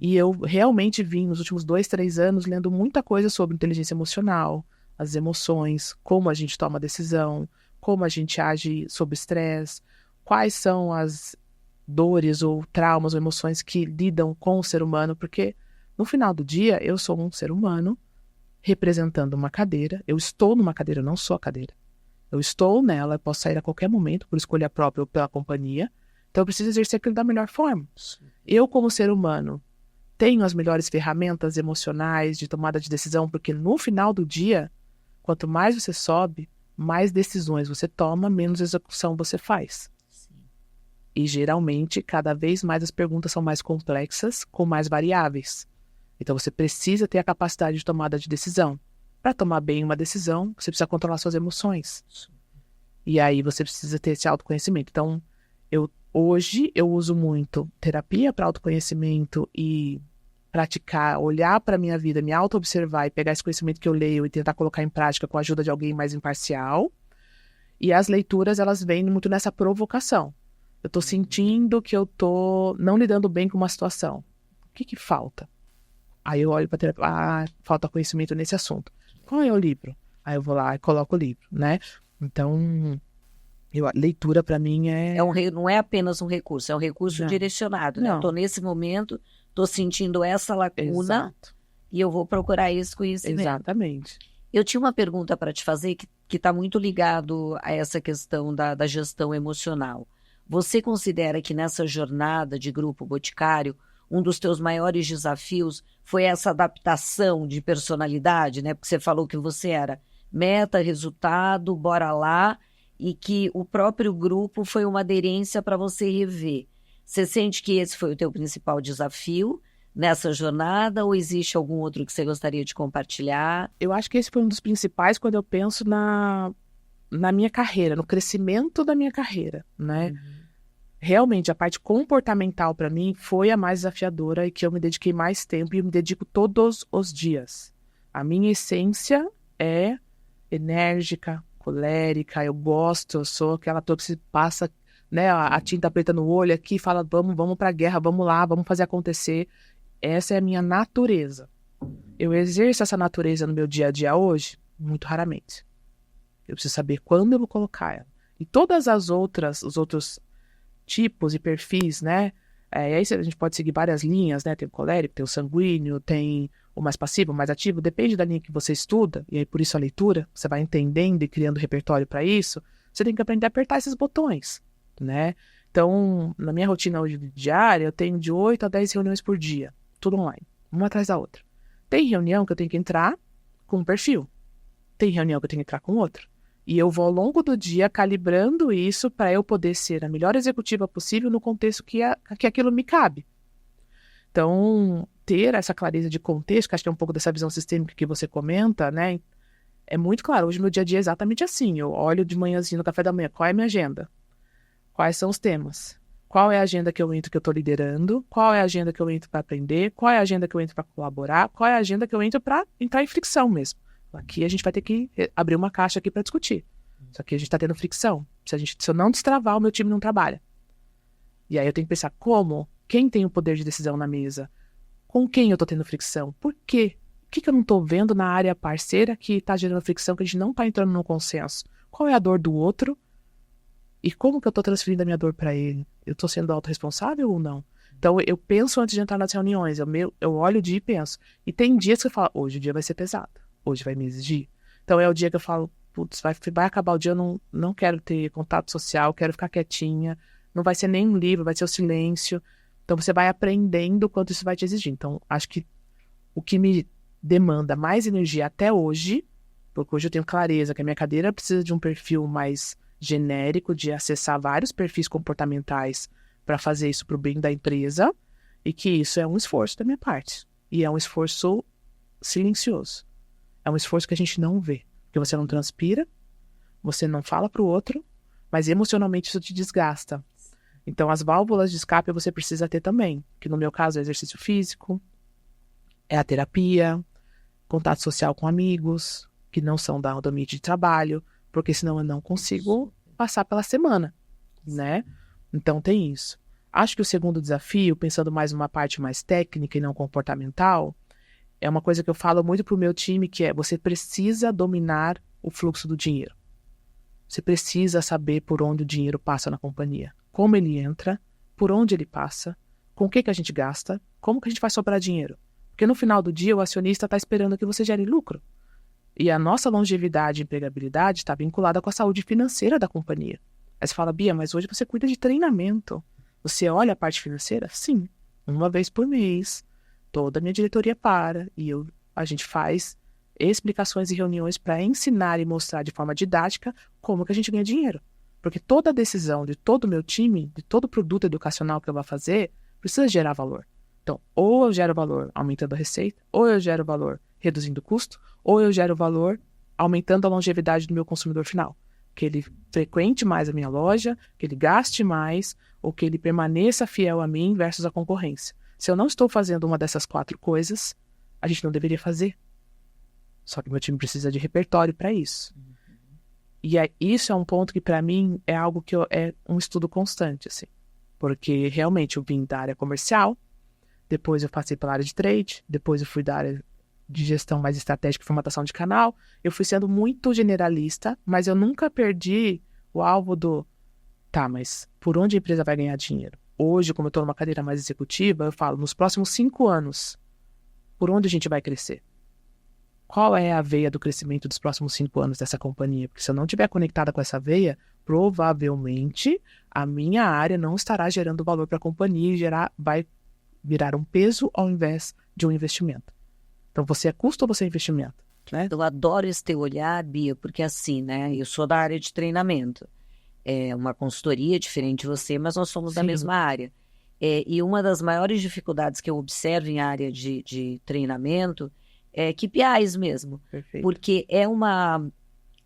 E eu realmente vim, nos últimos 2, 3 anos, lendo muita coisa sobre inteligência emocional, as emoções, como a gente toma decisão, como a gente age sob estresse, quais são as dores ou traumas ou emoções que lidam com o ser humano, porque no final do dia eu sou um ser humano representando uma cadeira, eu estou numa cadeira, eu não sou a cadeira. Eu estou nela, eu posso sair a qualquer momento por escolha própria ou pela companhia, então eu preciso exercer aquilo da melhor forma. Eu, como ser humano, tenho as melhores ferramentas emocionais de tomada de decisão, porque no final do dia, quanto mais você sobe, mais decisões você toma, menos execução você faz. E geralmente, cada vez mais as perguntas são mais complexas, com mais variáveis. Então você precisa ter a capacidade de tomada de decisão. Para tomar bem uma decisão, você precisa controlar suas emoções. E aí você precisa ter esse autoconhecimento. Então, hoje eu uso muito terapia para autoconhecimento e praticar, olhar para a minha vida, me auto-observar e pegar esse conhecimento que eu leio e tentar colocar em prática com a ajuda de alguém mais imparcial. E as leituras, elas vêm muito nessa provocação. Eu estou sentindo que eu estou não lidando bem com uma situação. O que falta? Aí eu olho para a terapia, falta conhecimento nesse assunto. Qual é o livro? Aí eu vou lá e coloco o livro, né? Então, a leitura para mim Não é apenas um recurso, é um recurso Não. direcionado, né? Não. Estou nesse momento, estou sentindo essa lacuna Exato. e eu vou procurar esse conhecimento. Exatamente. Eu tinha uma pergunta para te fazer que está muito ligado a essa questão da gestão emocional. Você considera que nessa jornada de Grupo Boticário, um dos teus maiores desafios foi essa adaptação de personalidade, né? Porque você falou que você era meta, resultado, bora lá, e que o próprio grupo foi uma aderência para você rever. Você sente que esse foi o teu principal desafio nessa jornada ou existe algum outro que você gostaria de compartilhar? Eu acho que esse foi um dos principais quando eu penso na minha carreira, no crescimento da minha carreira, né? Realmente, a parte comportamental para mim foi a mais desafiadora e que eu me dediquei mais tempo e eu me dedico todos os dias. A minha essência é enérgica, colérica, eu gosto, eu sou aquela pessoa que se passa, né, a tinta preta no olho aqui e fala, vamos pra guerra, vamos lá, vamos fazer acontecer. Essa é a minha natureza. Eu exerço essa natureza no meu dia a dia hoje? Muito raramente. Eu preciso saber quando eu vou colocar ela. E todas os outros tipos e perfis, né? E aí a gente pode seguir várias linhas, né? Tem o colérico, tem o sanguíneo, tem o mais passivo, o mais ativo, depende da linha que você estuda, e aí por isso a leitura, você vai entendendo e criando repertório para isso, você tem que aprender a apertar esses botões, né? Então, na minha rotina hoje diária, eu tenho de 8 a 10 reuniões por dia, tudo online, uma atrás da outra. Tem reunião que eu tenho que entrar com um perfil, tem reunião que eu tenho que entrar com outro. E eu vou ao longo do dia calibrando isso para eu poder ser a melhor executiva possível no contexto que aquilo me cabe. Então, ter essa clareza de contexto, que acho que é um pouco dessa visão sistêmica que você comenta, né? É muito claro. Hoje, meu dia a dia é exatamente assim. Eu olho de manhãzinho no café da manhã. Qual é a minha agenda? Quais são os temas? Qual é a agenda que eu entro que eu estou liderando? Qual é a agenda que eu entro para aprender? Qual é a agenda que eu entro para colaborar? Qual é a agenda que eu entro para entrar em fricção mesmo? Aqui a gente vai ter que abrir uma caixa aqui para discutir. Só que a gente está tendo fricção. Se eu não destravar, o meu time não trabalha. E aí eu tenho que pensar como? Quem tem o poder de decisão na mesa? Com quem eu estou tendo fricção? Por quê? O que eu não estou vendo na área parceira que está gerando fricção, que a gente não está entrando num consenso? Qual é a dor do outro? E como que eu estou transferindo a minha dor para ele? Eu estou sendo autorresponsável ou não? Então eu penso antes de entrar nas reuniões. Eu olho o dia e penso. E tem dias que eu falo, hoje o dia vai ser pesado. Hoje vai me exigir. Então é o dia que eu falo, putz, vai acabar o dia, eu não quero ter contato social, quero ficar quietinha, Não vai ser nem um livro, vai ser o silêncio. Então, você vai aprendendo o quanto isso vai te exigir. Então, acho que o que me demanda mais energia até hoje, porque hoje eu tenho clareza que a minha cadeira precisa de um perfil mais genérico, de acessar vários perfis comportamentais para fazer isso para o bem da empresa, e que isso é um esforço da minha parte. E é um esforço silencioso. É um esforço que a gente não vê. Porque você não transpira, você não fala para o outro, mas emocionalmente isso te desgasta. Então, as válvulas de escape você precisa ter também, que no meu caso é exercício físico, é a terapia, contato social com amigos, que não são do ambiente de trabalho, porque senão eu não consigo passar pela semana, né? Então, tem isso. Acho que o segundo desafio, pensando mais numa parte mais técnica e não comportamental, é uma coisa que eu falo muito para o meu time, que é você precisa dominar o fluxo do dinheiro. Você precisa saber por onde o dinheiro passa na companhia. Como ele entra, por onde ele passa, com o que a gente gasta, como que a gente vai sobrar dinheiro. Porque no final do dia o acionista está esperando que você gere lucro. E a nossa longevidade e empregabilidade está vinculada com a saúde financeira da companhia. Aí você fala, Bia, mas hoje você cuida de treinamento. Você olha a parte financeira? Sim. Uma vez por mês, toda a minha diretoria para e a gente faz explicações e reuniões para ensinar e mostrar de forma didática como que a gente ganha dinheiro. Porque toda decisão de todo o meu time, de todo produto educacional que eu vou fazer, precisa gerar valor. Então, ou eu gero valor aumentando a receita, ou eu gero valor reduzindo o custo, ou eu gero valor aumentando a longevidade do meu consumidor final. Que ele frequente mais a minha loja, que ele gaste mais, ou que ele permaneça fiel a mim versus a concorrência. Se eu não estou fazendo uma dessas 4 coisas, a gente não deveria fazer. Só que meu time precisa de repertório para isso. E isso é um ponto que, para mim, é algo que é um estudo constante, assim. Porque, realmente, eu vim da área comercial, depois eu passei pela área de trade, depois eu fui da área de gestão mais estratégica e formatação de canal. Eu fui sendo muito generalista, mas eu nunca perdi o alvo do... Tá, mas por onde a empresa vai ganhar dinheiro? Hoje, como eu estou numa cadeira mais executiva, eu falo, nos próximos 5 anos, por onde a gente vai crescer? Qual é a veia do crescimento dos próximos 5 anos dessa companhia? Porque se eu não estiver conectada com essa veia, provavelmente a minha área não estará gerando valor para a companhia e vai virar um peso ao invés de um investimento. Então, você é custo ou você é investimento? Né? Eu adoro esse teu olhar, Bia, porque assim, né? Eu sou da área de treinamento. É uma consultoria diferente de você, mas nós somos da mesma área. E uma das maiores dificuldades que eu observo em área de treinamento é KPIs mesmo. Perfeito. Porque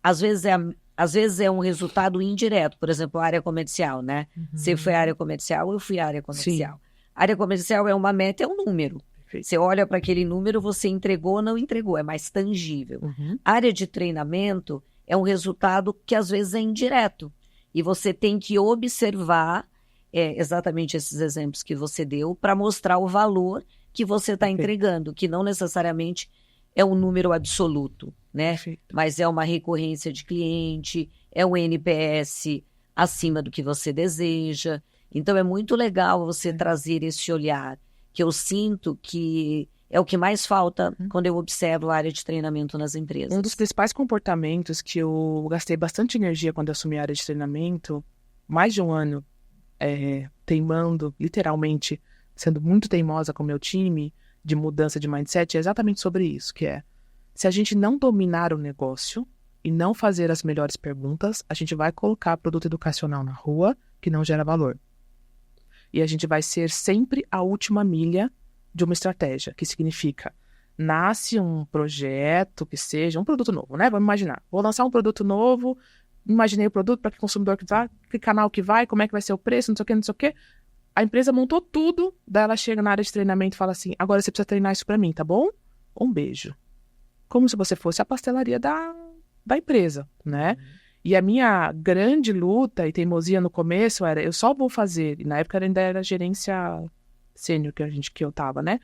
às vezes é um resultado indireto. Por exemplo, a área comercial, né? Você foi área comercial, eu fui área comercial. Sim. Área comercial é uma meta, é um número. Perfeito. Você olha para aquele número, você entregou ou não entregou, é mais tangível. Área de treinamento é um resultado que às vezes é indireto. E você tem que observar exatamente esses exemplos que você deu para mostrar o valor que você está entregando, que não necessariamente é um número absoluto, né? Perfeito. Mas é uma recorrência de cliente, é um NPS acima do que você deseja. Então, é muito legal você trazer esse olhar, que eu sinto que é o que mais falta quando eu observo a área de treinamento nas empresas. Um dos principais comportamentos que eu gastei bastante energia quando eu assumi a área de treinamento, mais de um ano teimando, literalmente, sendo muito teimosa com o meu time, de mudança de mindset, é exatamente sobre isso, que é, se a gente não dominar o negócio e não fazer as melhores perguntas, a gente vai colocar produto educacional na rua que não gera valor. E a gente vai ser sempre a última milha de uma estratégia, que significa, nasce um projeto que seja um produto novo, né? Vamos imaginar, vou lançar um produto novo, imaginei o produto, para que consumidor que vai, que canal que vai, como é que vai ser o preço, não sei o que, não sei o que. A empresa montou tudo, daí ela chega na área de treinamento e fala assim, agora você precisa treinar isso para mim, tá bom? Um beijo. Como se você fosse a pastelaria da empresa, né? E a minha grande luta e teimosia no começo era, eu só vou fazer, e na época ainda era gerência sênior que eu tava, né?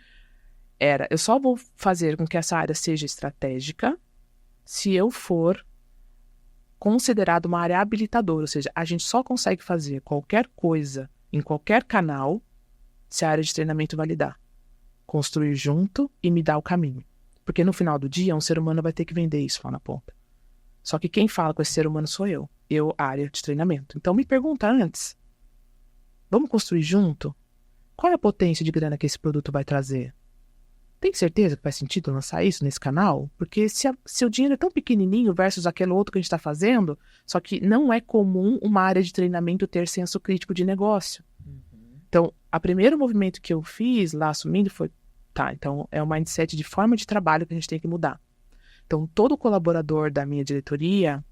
Eu só vou fazer com que essa área seja estratégica se eu for considerado uma área habilitadora, ou seja, a gente só consegue fazer qualquer coisa em qualquer canal se a área de treinamento validar. Construir junto e me dar o caminho. Porque no final do dia, um ser humano vai ter que vender isso lá na ponta. Só que quem fala com esse ser humano sou eu, área de treinamento. Então me pergunta antes, Vamos construir junto? Qual é a potência de grana que esse produto vai trazer? Tem certeza que faz sentido lançar isso nesse canal? Porque se o dinheiro é tão pequenininho versus aquele outro que a gente está fazendo, só que não é comum uma área de treinamento ter senso crítico de negócio. Então, o primeiro movimento que eu fiz lá assumindo foi, tá, então é o mindset de forma de trabalho que a gente tem que mudar. Então, todo colaborador da minha diretoria,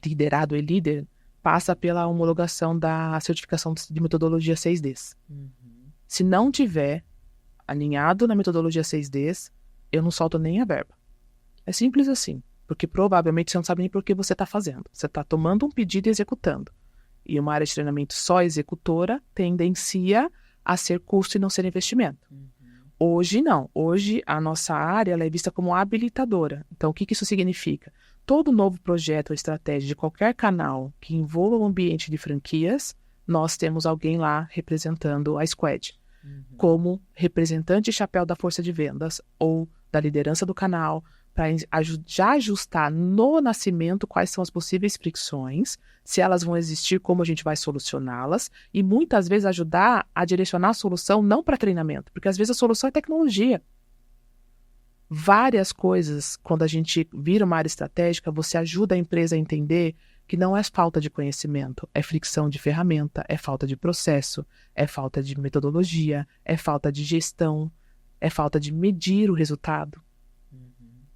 liderado e líder, passa pela homologação da certificação de metodologia 6Ds. Se não tiver alinhado na metodologia 6Ds, eu não solto nem a verba. É simples assim, porque provavelmente você não sabe nem por que você está fazendo. Você está tomando um pedido e executando. E uma área de treinamento só executora tendencia a ser custo e não ser investimento. Hoje não. Hoje a nossa área ela é vista como habilitadora. Então o que isso significa? Todo novo projeto ou estratégia de qualquer canal que envolva o ambiente de franquias, nós temos alguém lá representando a squad. Como representante chapéu da força de vendas ou da liderança do canal, para já ajustar no nascimento quais são as possíveis fricções, se elas vão existir, como a gente vai solucioná-las, e muitas vezes ajudar a direcionar a solução não para treinamento, porque às vezes a solução é tecnologia. Várias coisas, quando a gente vira uma área estratégica, você ajuda a empresa a entender que não é falta de conhecimento, é fricção de ferramenta, é falta de processo, é falta de metodologia, é falta de gestão, é falta de medir o resultado.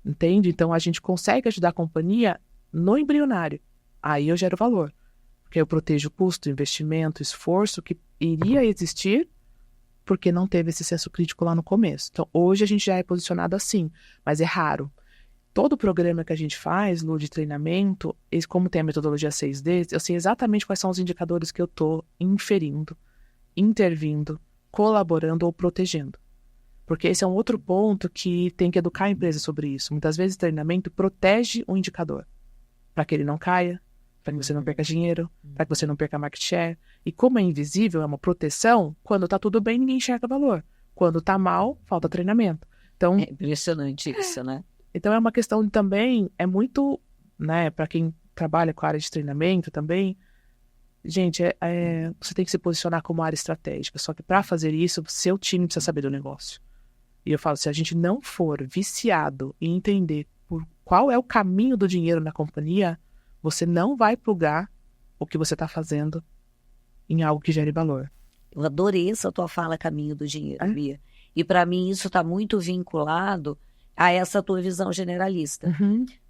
Entende? Então, a gente consegue ajudar a companhia no embrionário. Aí eu gero valor, porque eu protejo o custo, investimento, esforço que iria existir porque não teve esse senso crítico lá no começo. Então, hoje a gente já é posicionado assim, mas é raro. Todo o programa que a gente faz, Lu, de treinamento, como tem a metodologia 6D, eu sei exatamente quais são os indicadores que eu estou inferindo, intervindo, colaborando ou protegendo. Porque esse é um outro ponto que tem que educar a empresa sobre isso. Muitas vezes o treinamento protege o indicador, para que ele não caia, para que você não perca dinheiro, para que você não perca market share. E como é invisível, é uma proteção, quando está tudo bem, ninguém enxerga valor. Quando está mal, falta treinamento. Então, é impressionante isso, né? Então é uma questão de, também, é muito, né, para quem trabalha com a área de treinamento também, gente, você tem que se posicionar como área estratégica, só que para fazer isso, seu time precisa saber do negócio. E eu falo, se a gente não for viciado em entender qual é o caminho do dinheiro na companhia, você não vai plugar o que você está fazendo em algo que gere valor. Eu adorei essa tua fala, caminho do dinheiro, Bia. E para mim isso está muito vinculado a essa tua visão generalista.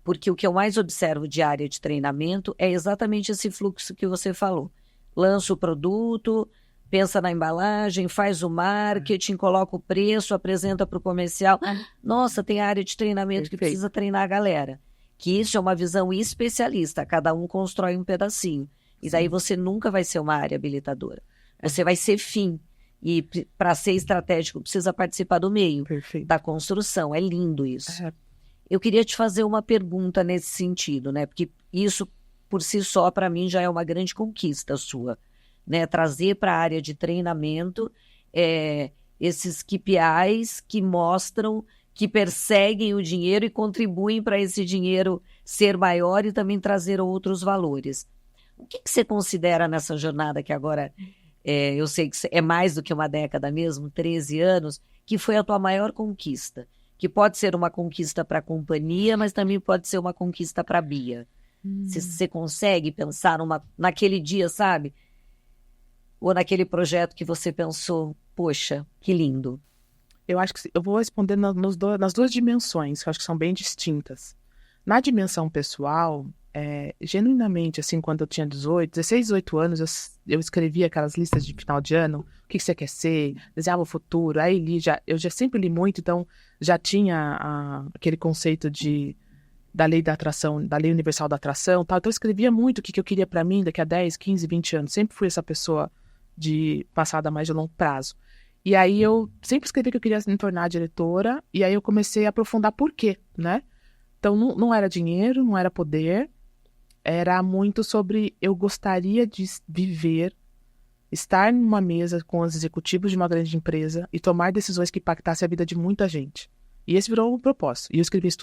Porque o que eu mais observo de área de treinamento é exatamente esse fluxo que você falou. Lança o produto, pensa na embalagem, faz o marketing, coloca o preço, apresenta para o comercial. Nossa, tem área de treinamento que precisa treinar a galera. Que isso é uma visão especialista, cada um constrói um pedacinho. E daí você nunca vai ser uma área habilitadora. Você vai ser fim. E para ser estratégico, precisa participar do meio, da construção. É lindo isso. Eu queria te fazer uma pergunta nesse sentido, né? Porque isso, por si só, para mim, já é uma grande conquista sua. Né? Trazer para a área de treinamento esses KPIs que mostram, que perseguem o dinheiro e contribuem para esse dinheiro ser maior e também trazer outros valores. O que você considera nessa jornada que agora... eu sei que é mais do que uma década mesmo, 13 anos, que foi a tua maior conquista. Que pode ser uma conquista para a companhia, mas também pode ser uma conquista para a Bia. Você consegue pensar naquele dia, sabe? Ou naquele projeto que você pensou, poxa, que lindo. Eu acho que eu vou responder nas duas dimensões, que eu acho que são bem distintas. Na dimensão pessoal... genuinamente, assim, quando eu tinha 16, 18 anos, eu escrevia aquelas listas de final de ano, o que você quer ser, desenhava o futuro, aí eu já sempre li muito, então já tinha aquele conceito da lei da atração, da lei universal da atração, tal. Então eu escrevia muito o que eu queria para mim daqui a 10, 15, 20 anos, sempre fui essa pessoa de passada mais de longo prazo. E aí eu sempre escrevi que eu queria me tornar diretora, e aí eu comecei a aprofundar por quê, né? Então não era dinheiro, não era poder, era muito sobre eu gostaria de viver, estar numa mesa com os executivos de uma grande empresa e tomar decisões que impactassem a vida de muita gente. E esse virou um propósito. E eu escrevi isso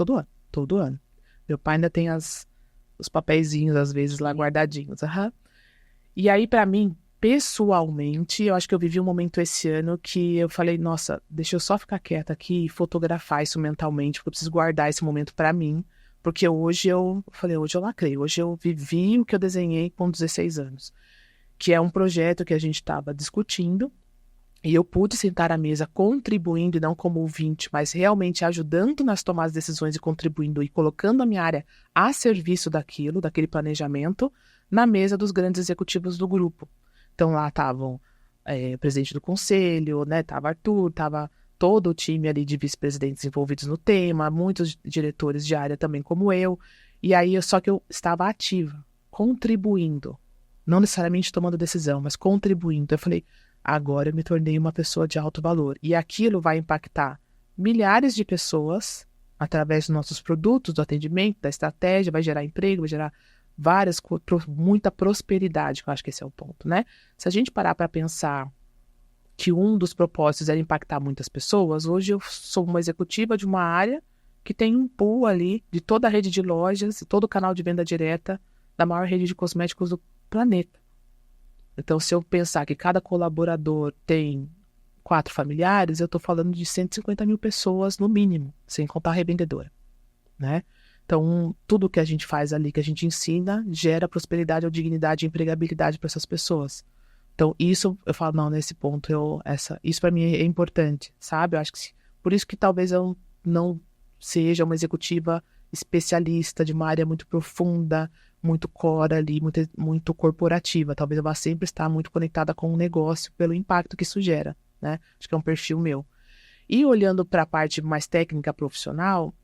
todo ano. Meu pai ainda tem os papeizinhos, às vezes, lá guardadinhos. E aí, para mim, pessoalmente, eu acho que eu vivi um momento esse ano que eu falei, nossa, deixa eu só ficar quieta aqui e fotografar isso mentalmente, porque eu preciso guardar esse momento para mim, porque hoje eu lacrei, hoje eu vivi o que eu desenhei com 16 anos, que é um projeto que a gente estava discutindo, e eu pude sentar à mesa contribuindo, e não como ouvinte, mas realmente ajudando nas tomadas de decisões e contribuindo e colocando a minha área a serviço daquilo, daquele planejamento, na mesa dos grandes executivos do grupo. Então lá estavam o presidente do conselho, né? Tava Arthur, tava todo o time ali de vice-presidentes envolvidos no tema, muitos diretores de área também como eu. E aí, só que eu estava ativa, contribuindo, não necessariamente tomando decisão, mas contribuindo. Eu falei, agora eu me tornei uma pessoa de alto valor. E aquilo vai impactar milhares de pessoas através dos nossos produtos, do atendimento, da estratégia, vai gerar emprego, vai gerar muita prosperidade, que eu acho que esse é o ponto, né? Se a gente parar para pensar que um dos propósitos era impactar muitas pessoas, hoje eu sou uma executiva de uma área que tem um pool ali de toda a rede de lojas e todo o canal de venda direta da maior rede de cosméticos do planeta. Então, se eu pensar que cada colaborador tem 4 familiares, eu estou falando de 150 mil pessoas no mínimo, sem contar a revendedora, né? Então, tudo que a gente faz ali, que a gente ensina, gera prosperidade, ou dignidade e empregabilidade para essas pessoas. Então, isso, eu falo, não, nesse ponto, isso para mim é importante, sabe? Eu acho que por isso que talvez eu não seja uma executiva especialista de uma área muito profunda, muito core ali, muito corporativa. Talvez eu vá sempre estar muito conectada com o negócio pelo impacto que isso gera, né? Acho que é um perfil meu. E olhando para a parte mais técnica profissional,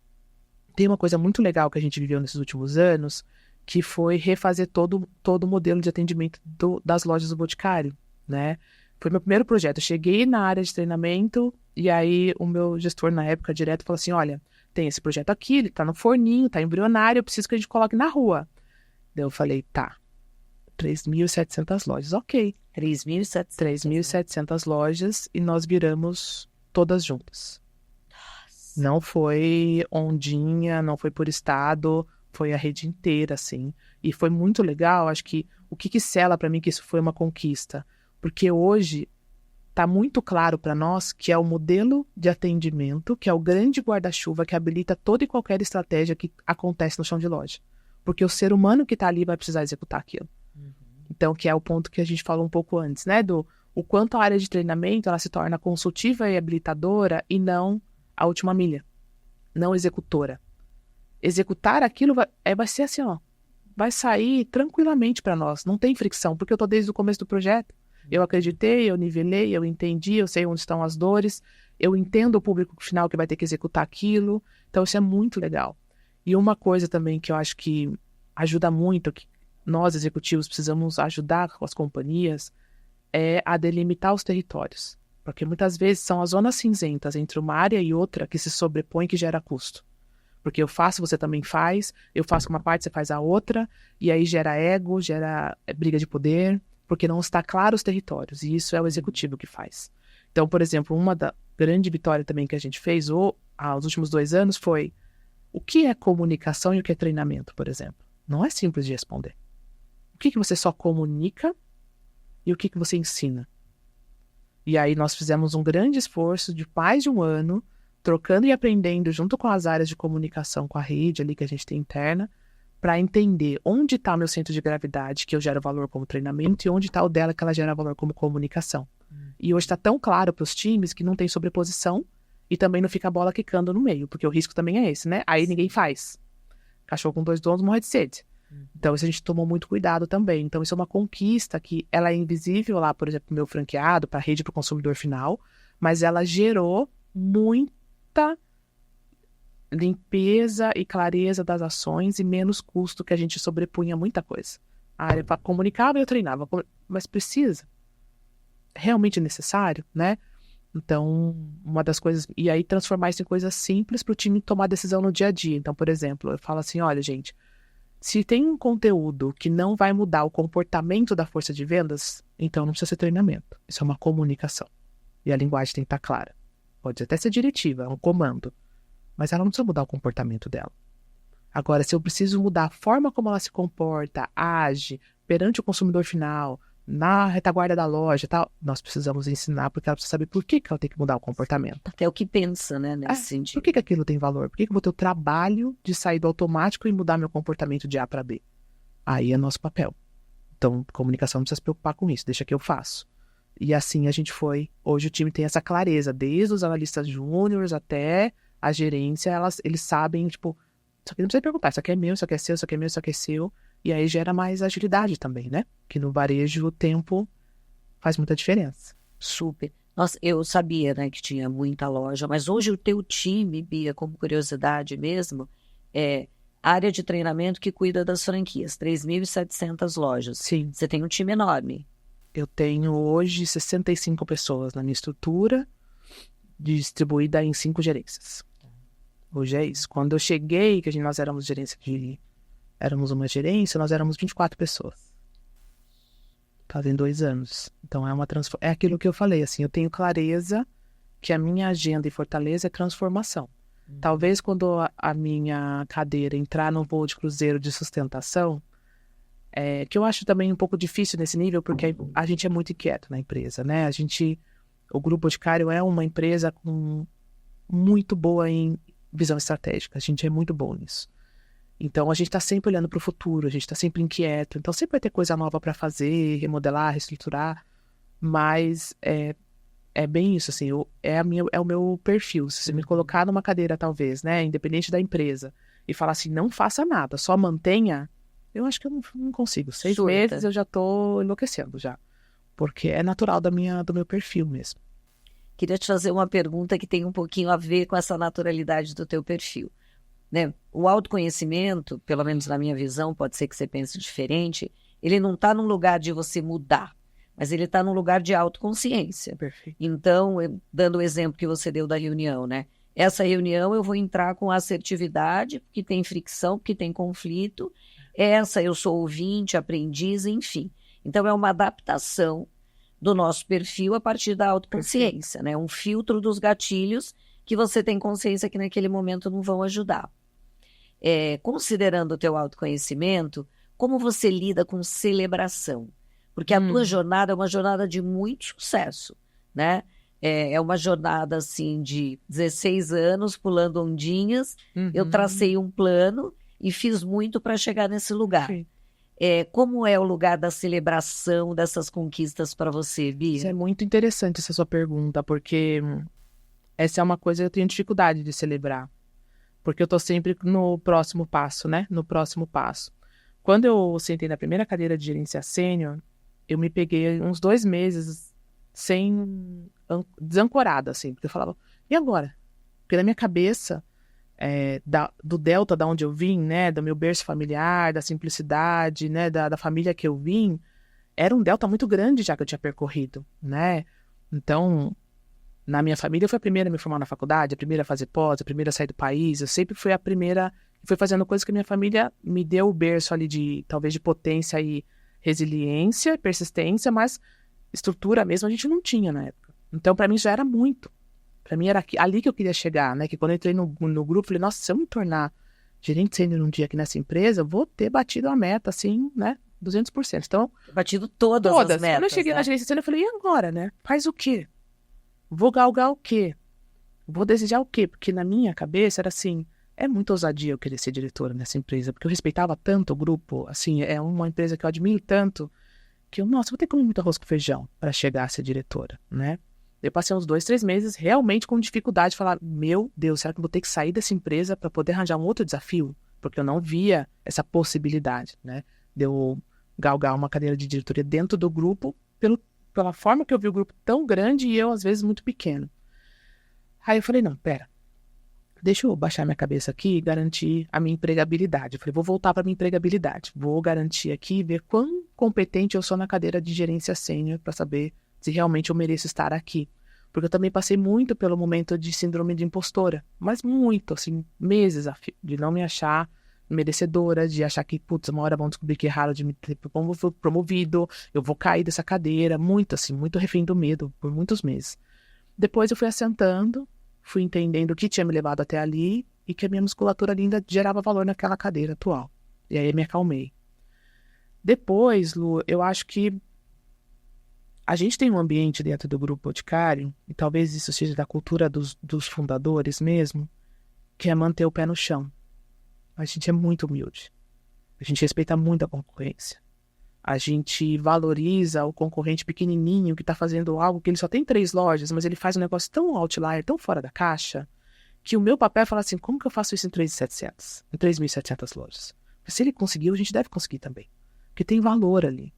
tem uma coisa muito legal que a gente viveu nesses últimos anos, que foi refazer todo o modelo de atendimento das lojas do Boticário, né? Foi meu primeiro projeto. Eu cheguei na área de treinamento e aí o meu gestor na época direto falou assim, olha, tem esse projeto aqui, ele tá no forninho, tá embrionário, eu preciso que a gente coloque na rua. Daí eu falei, tá, 3.700 lojas, ok. 3.700 lojas e nós viramos todas juntas. Não foi ondinha, não foi por estado, foi a rede inteira, assim. E foi muito legal, acho que o que sela para mim que isso foi uma conquista? Porque hoje está muito claro para nós que é o modelo de atendimento, que é o grande guarda-chuva que habilita toda e qualquer estratégia que acontece no chão de loja. Porque o ser humano que está ali vai precisar executar aquilo. Então, que é o ponto que a gente falou um pouco antes, né? O quanto a área de treinamento ela se torna consultiva e habilitadora e não a última milha, não executora. Executar aquilo vai ser assim, ó, vai sair tranquilamente para nós, não tem fricção, porque eu estou desde o começo do projeto. Eu acreditei, eu nivelei, eu entendi, eu sei onde estão as dores, eu entendo o público final que vai ter que executar aquilo, então isso é muito legal. E uma coisa também que eu acho que ajuda muito, que nós executivos precisamos ajudar com as companhias, é a delimitar os territórios. Porque muitas vezes são as zonas cinzentas entre uma área e outra que se sobrepõem que gera custo. Porque eu faço, você também faz, eu faço uma parte, você faz a outra, e aí gera ego, gera briga de poder, porque não está claro os territórios, e isso é o executivo que faz. Então, por exemplo, uma da grande vitória também que a gente fez aos últimos 2 anos foi o que é comunicação e o que é treinamento, por exemplo. Não é simples de responder. O que você só comunica e o que você ensina? E aí nós fizemos um grande esforço de mais de 1 ano, trocando e aprendendo junto com as áreas de comunicação, com a rede ali que a gente tem interna, para entender onde está meu centro de gravidade, que eu gero valor como treinamento, e onde está o dela, que ela gera valor como comunicação. E hoje está tão claro para os times que não tem sobreposição e também não fica a bola quicando no meio, porque o risco também é esse, né? Aí ninguém faz. Cachorro com 2 donos morre de sede. Então, isso a gente tomou muito cuidado também. Então, isso é uma conquista que ela é invisível lá, por exemplo, no meu franqueado, para a rede, para o consumidor final, mas ela gerou muita limpeza e clareza das ações e menos custo, que a gente sobrepunha muita coisa. A área comunicava e eu treinava, mas precisa? Realmente necessário, né? Então, uma das coisas... E aí, transformar isso em coisas simples para o time tomar decisão no dia a dia. Então, por exemplo, eu falo assim, olha, gente, se tem um conteúdo que não vai mudar o comportamento da força de vendas, então não precisa ser treinamento. Isso é uma comunicação. E a linguagem tem que estar clara. Pode até ser diretiva, é um comando. Mas ela não precisa mudar o comportamento dela. Agora, se eu preciso mudar a forma como ela se comporta, age, perante o consumidor final, na retaguarda da loja e tal. Nós precisamos ensinar, porque ela precisa saber por que ela tem que mudar o comportamento. Até o que pensa, né, nesse sentido. Por que aquilo tem valor? Por que eu vou ter o trabalho de sair do automático e mudar meu comportamento de A para B? Aí é nosso papel. Então, comunicação não precisa se preocupar com isso, deixa que eu faço. E assim a gente foi. Hoje o time tem essa clareza, desde os analistas júniores até a gerência, eles sabem, tipo, isso aqui não precisa perguntar, isso aqui é meu, isso aqui é seu, isso aqui é meu, isso aqui é seu. E aí gera mais agilidade também, né? Que no varejo o tempo faz muita diferença. Super. Nossa, eu sabia, né, que tinha muita loja, mas hoje o teu time, Bia, como curiosidade mesmo, é área de treinamento que cuida das franquias, 3.700 lojas. Sim. Você tem um time enorme. Eu tenho hoje 65 pessoas na minha estrutura, distribuída em 5 gerências. Hoje é isso. Quando eu cheguei, que nós éramos éramos uma gerência, nós éramos 24 pessoas. Fazem 2 anos. Então é aquilo que eu falei, assim, eu tenho clareza que a minha agenda em Fortaleza é transformação. Talvez quando a minha cadeira entrar no voo de cruzeiro de sustentação, que eu acho também um pouco difícil nesse nível, porque a gente é muito inquieto na empresa, né? O Grupo Boticário é uma empresa muito boa em visão estratégica, a gente é muito bom nisso. Então a gente está sempre olhando para o futuro, a gente está sempre inquieto, então sempre vai ter coisa nova para fazer, remodelar, reestruturar, mas é bem isso, assim, é o meu perfil. Se você me colocar numa cadeira, talvez, né, independente da empresa, e falar assim, não faça nada, só mantenha, eu acho que eu não consigo. 6 meses eu já tô enlouquecendo já, porque é natural do meu perfil mesmo. Queria te fazer uma pergunta que tem um pouquinho a ver com essa naturalidade do teu perfil, né? O autoconhecimento, pelo menos na minha visão, pode ser que você pense diferente, ele não está num lugar de você mudar, mas ele está num lugar de autoconsciência. Perfeito. Então, dando o exemplo que você deu da reunião, né? Essa reunião eu vou entrar com assertividade, porque tem fricção, porque tem conflito. Essa eu sou ouvinte, aprendiz, enfim. Então, é uma adaptação do nosso perfil a partir da autoconsciência, né? Um filtro dos gatilhos que você tem consciência que naquele momento não vão ajudar. Considerando o teu autoconhecimento, como você lida com celebração? Porque a tua jornada é uma jornada de muito sucesso, né? É uma jornada, assim, de 16 anos, pulando ondinhas. Eu tracei um plano e fiz muito para chegar nesse lugar. Sim. Como é o lugar da celebração dessas conquistas para você, Bia? Isso é muito interessante, essa sua pergunta, porque essa é uma coisa que eu tenho dificuldade de celebrar. Porque eu tô sempre no próximo passo, né? No próximo passo. Quando eu sentei na primeira cadeira de gerência sênior, eu me peguei uns 2 meses desancorada, assim. Porque eu falava, e agora? Porque na minha cabeça, do delta da onde eu vim, né? Do meu berço familiar, da simplicidade, né? Da família que eu vim, era um delta muito grande já que eu tinha percorrido, né? Então, na minha família, eu fui a primeira a me formar na faculdade, a primeira a fazer pós, a primeira a sair do país. Eu sempre fui a primeira, fui fazendo coisas que a minha família me deu o berço ali talvez de potência e resiliência, persistência, mas estrutura mesmo a gente não tinha na época. Então, para mim já era muito. Para mim era ali que eu queria chegar, né? Que quando eu entrei no grupo, eu falei, nossa, se eu me tornar gerente sênior um dia aqui nessa empresa, eu vou ter batido a meta, assim, né? 200%. Então, Batido todas as metas. Quando eu cheguei na gerência sênior, eu falei, e agora, né? Faz o quê? Vou galgar o quê? Vou desejar o quê? Porque na minha cabeça era assim, é muita ousadia eu querer ser diretora nessa empresa, porque eu respeitava tanto o grupo, assim, é uma empresa que eu admiro tanto, que eu, nossa, vou ter que comer muito arroz com feijão para chegar a ser diretora, né? Eu passei uns 2, 3 meses realmente com dificuldade de falar, meu Deus, será que eu vou ter que sair dessa empresa para poder arranjar um outro desafio? Porque eu não via essa possibilidade, né? De eu galgar uma cadeira de diretoria dentro do grupo pela forma que eu vi o grupo tão grande e eu, às vezes, muito pequeno. Aí eu falei, não, pera, deixa eu baixar minha cabeça aqui e garantir a minha empregabilidade. Eu falei, vou voltar para minha empregabilidade. Vou garantir aqui e ver quão competente eu sou na cadeira de gerência sênior para saber se realmente eu mereço estar aqui. Porque eu também passei muito pelo momento de síndrome de impostora, mas muito, assim, meses a fio, de não me achar merecedora, de achar que, putz, uma hora vão descobrir que erraram de me ter promovido, eu vou cair dessa cadeira, muito assim, muito refém do medo, por muitos meses. Depois eu fui assentando, fui entendendo o que tinha me levado até ali e que a minha musculatura ainda gerava valor naquela cadeira atual. E aí eu me acalmei. Depois, Lu, eu acho que A gente tem um ambiente dentro do Grupo Boticário, e talvez isso seja da cultura dos fundadores mesmo, que é manter o pé no chão. A gente é muito humilde. A gente respeita muito a concorrência. A gente valoriza o concorrente pequenininho que está fazendo algo que ele só tem 3 lojas, mas ele faz um negócio tão outlier, tão fora da caixa, que o meu papel é falar assim, como que eu faço isso em 3.700, em 3.700 lojas? Mas se ele conseguiu, a gente deve conseguir também. Porque tem valor ali.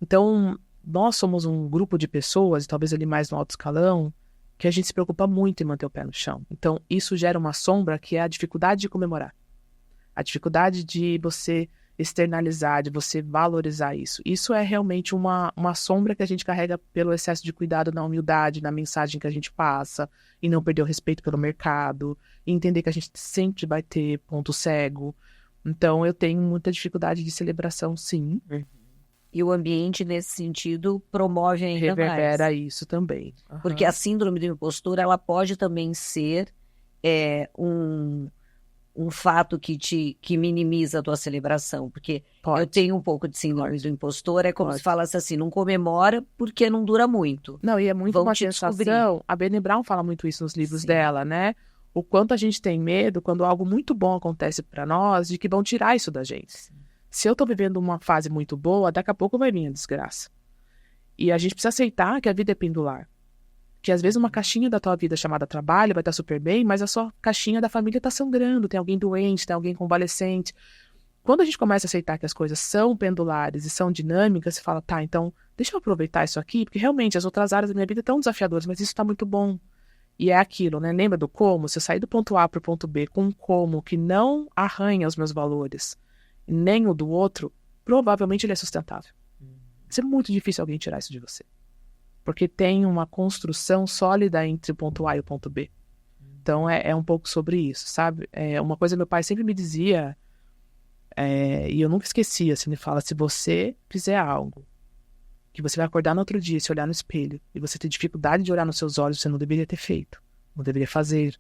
Então, nós somos um grupo de pessoas, e talvez ali mais no alto escalão, que a gente se preocupa muito em manter o pé no chão. Então, isso gera uma sombra que é a dificuldade de comemorar. A dificuldade de você externalizar, de você valorizar isso. Isso é realmente uma sombra que a gente carrega pelo excesso de cuidado na humildade, na mensagem que a gente passa, e não perder o respeito pelo mercado, e entender que a gente sempre vai ter ponto cego. Então, eu tenho muita dificuldade de celebração, sim. E o ambiente, nesse sentido, promove ainda Reverbera mais. isso também. Porque a síndrome do impostor, ela pode também ser um fato que minimiza a tua celebração. Porque Pode. eu tenho um pouco de síndrome do impostor, é como Pode. se falasse assim, não comemora porque não dura muito. Não, e é muito Vão uma te sensação, descobrir. a Brené Brown fala muito isso nos livros Sim. dela, né? O quanto a gente tem medo quando algo muito bom acontece para nós, de que vão tirar isso da gente. Se eu tô vivendo uma fase muito boa, daqui a pouco vai vir a desgraça. E a gente precisa aceitar que a vida é pendular. Que às vezes uma caixinha da tua vida chamada trabalho vai estar super bem, mas a sua caixinha da família está sangrando, tem alguém doente, tem alguém convalescente. Quando a gente começa a aceitar que as coisas são pendulares e são dinâmicas, você fala, tá, então deixa eu aproveitar isso aqui, porque realmente as outras áreas da minha vida estão desafiadoras, mas isso está muito bom. E é aquilo, né? Lembra do como? Se eu sair do ponto A para o ponto B com um como que não arranha os meus valores, nem o do outro, provavelmente ele é sustentável. Vai ser muito difícil alguém tirar isso de você. Porque tem uma construção sólida entre o ponto A e o ponto B. Então é um pouco sobre isso, sabe? Uma coisa que meu pai sempre me dizia, e eu nunca esqueci, assim, ele fala, se você fizer algo que você vai acordar no outro dia, se olhar no espelho, e você ter dificuldade de olhar nos seus olhos, você não deveria ter feito, não deveria fazer.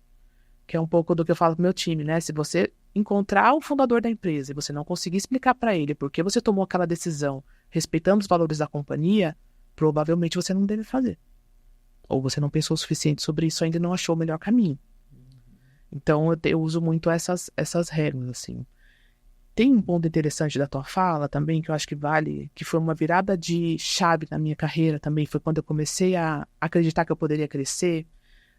Que é um pouco do que eu falo pro meu time, né? Se você encontrar o fundador da empresa e você não conseguir explicar para ele por que você tomou aquela decisão, respeitando os valores da companhia, provavelmente você não deve fazer. Ou você não pensou o suficiente sobre isso ainda e não achou o melhor caminho. Então eu uso muito essas regras, assim. Tem um ponto interessante da tua fala também, que eu acho que vale, que foi uma virada de chave na minha carreira também, foi quando eu comecei a acreditar que eu poderia crescer.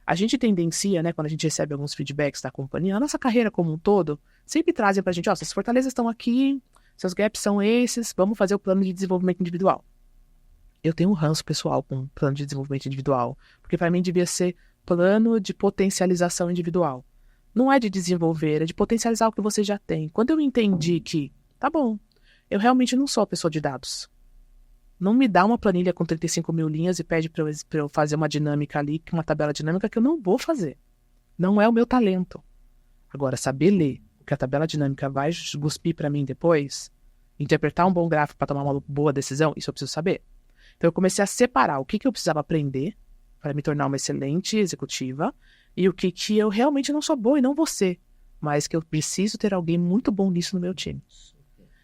A gente tendencia, né, quando a gente recebe alguns feedbacks da companhia, a nossa carreira como um todo, sempre trazem pra gente, suas fortalezas estão aqui, seus gaps são esses, vamos fazer o plano de desenvolvimento individual. Eu tenho um ranço pessoal com plano de desenvolvimento individual, porque para mim devia ser plano de potencialização individual. Não é de desenvolver, é de potencializar o que você já tem. Quando eu entendi que, tá bom, eu realmente não sou a pessoa de dados. Não me dá uma planilha com 35 mil linhas e pede para eu fazer uma dinâmica ali, uma tabela dinâmica que eu não vou fazer. Não é o meu talento. Agora, saber ler o que a tabela dinâmica vai cuspir para mim depois, interpretar um bom gráfico para tomar uma boa decisão, isso eu preciso saber. Então, eu comecei a separar o que eu precisava aprender para me tornar uma excelente executiva e o que eu realmente não sou boa e não vou ser, mas que eu preciso ter alguém muito bom nisso no meu time.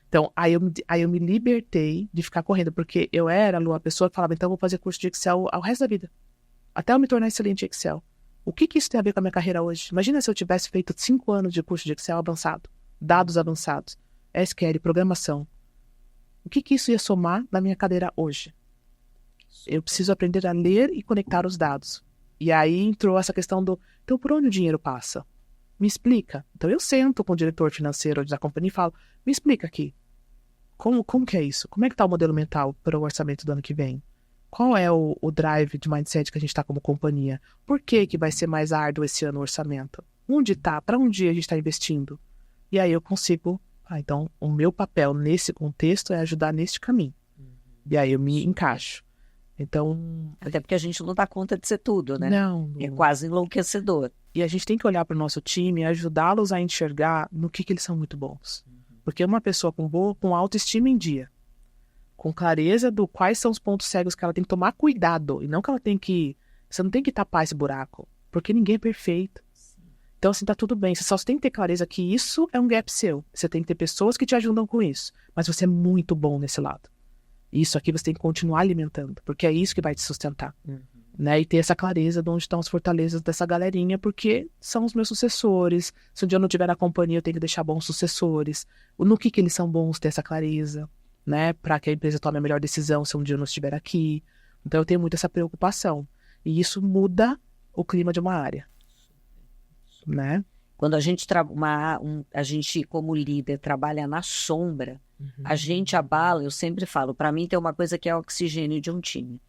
Então, aí eu me libertei de ficar correndo, porque eu era, Lu, a pessoa que falava, então eu vou fazer curso de Excel ao resto da vida, até eu me tornar excelente em Excel. O que isso tem a ver com a minha carreira hoje? Imagina se eu tivesse feito 5 anos de curso de Excel avançado, dados avançados, SQL, programação. O que isso ia somar na minha cadeira hoje? Eu preciso aprender a ler e conectar os dados. E aí entrou essa questão então por onde o dinheiro passa? Me explica. Então eu sento com o diretor financeiro da companhia e falo, me explica aqui. Como que é isso? Como é que está o modelo mental para o orçamento do ano que vem? Qual é o drive de mindset que a gente está como companhia? Por que vai ser mais árduo esse ano o orçamento? Onde está? Para onde a gente está investindo? E aí eu consigo... então o meu papel nesse contexto é ajudar neste caminho. E aí eu me encaixo. Então... Até porque a gente não dá conta de ser tudo, né? Não. É quase enlouquecedor. E a gente tem que olhar para o nosso time e ajudá-los a enxergar no que eles são muito bons. Porque uma pessoa com autoestima em dia, com clareza do quais são os pontos cegos que ela tem que tomar cuidado, e não que ela tem que... Você não tem que tapar esse buraco, porque ninguém é perfeito. Então, assim, tá tudo bem. Você só tem que ter clareza que isso é um gap seu. Você tem que ter pessoas que te ajudam com isso. Mas você é muito bom nesse lado. Isso aqui você tem que continuar alimentando, porque é isso que vai te sustentar. Né? E ter essa clareza de onde estão as fortalezas dessa galerinha, porque são os meus sucessores. Se um dia eu não tiver na companhia, eu tenho que deixar bons sucessores. No que eles são bons, ter essa clareza, né? Para que a empresa tome a melhor decisão se um dia eu não estiver aqui. Então eu tenho muito essa preocupação. E isso muda o clima de uma área, né? Quando a gente, a gente, como líder, trabalha na sombra, a gente abala, eu sempre falo, para mim tem uma coisa que é o oxigênio de um time,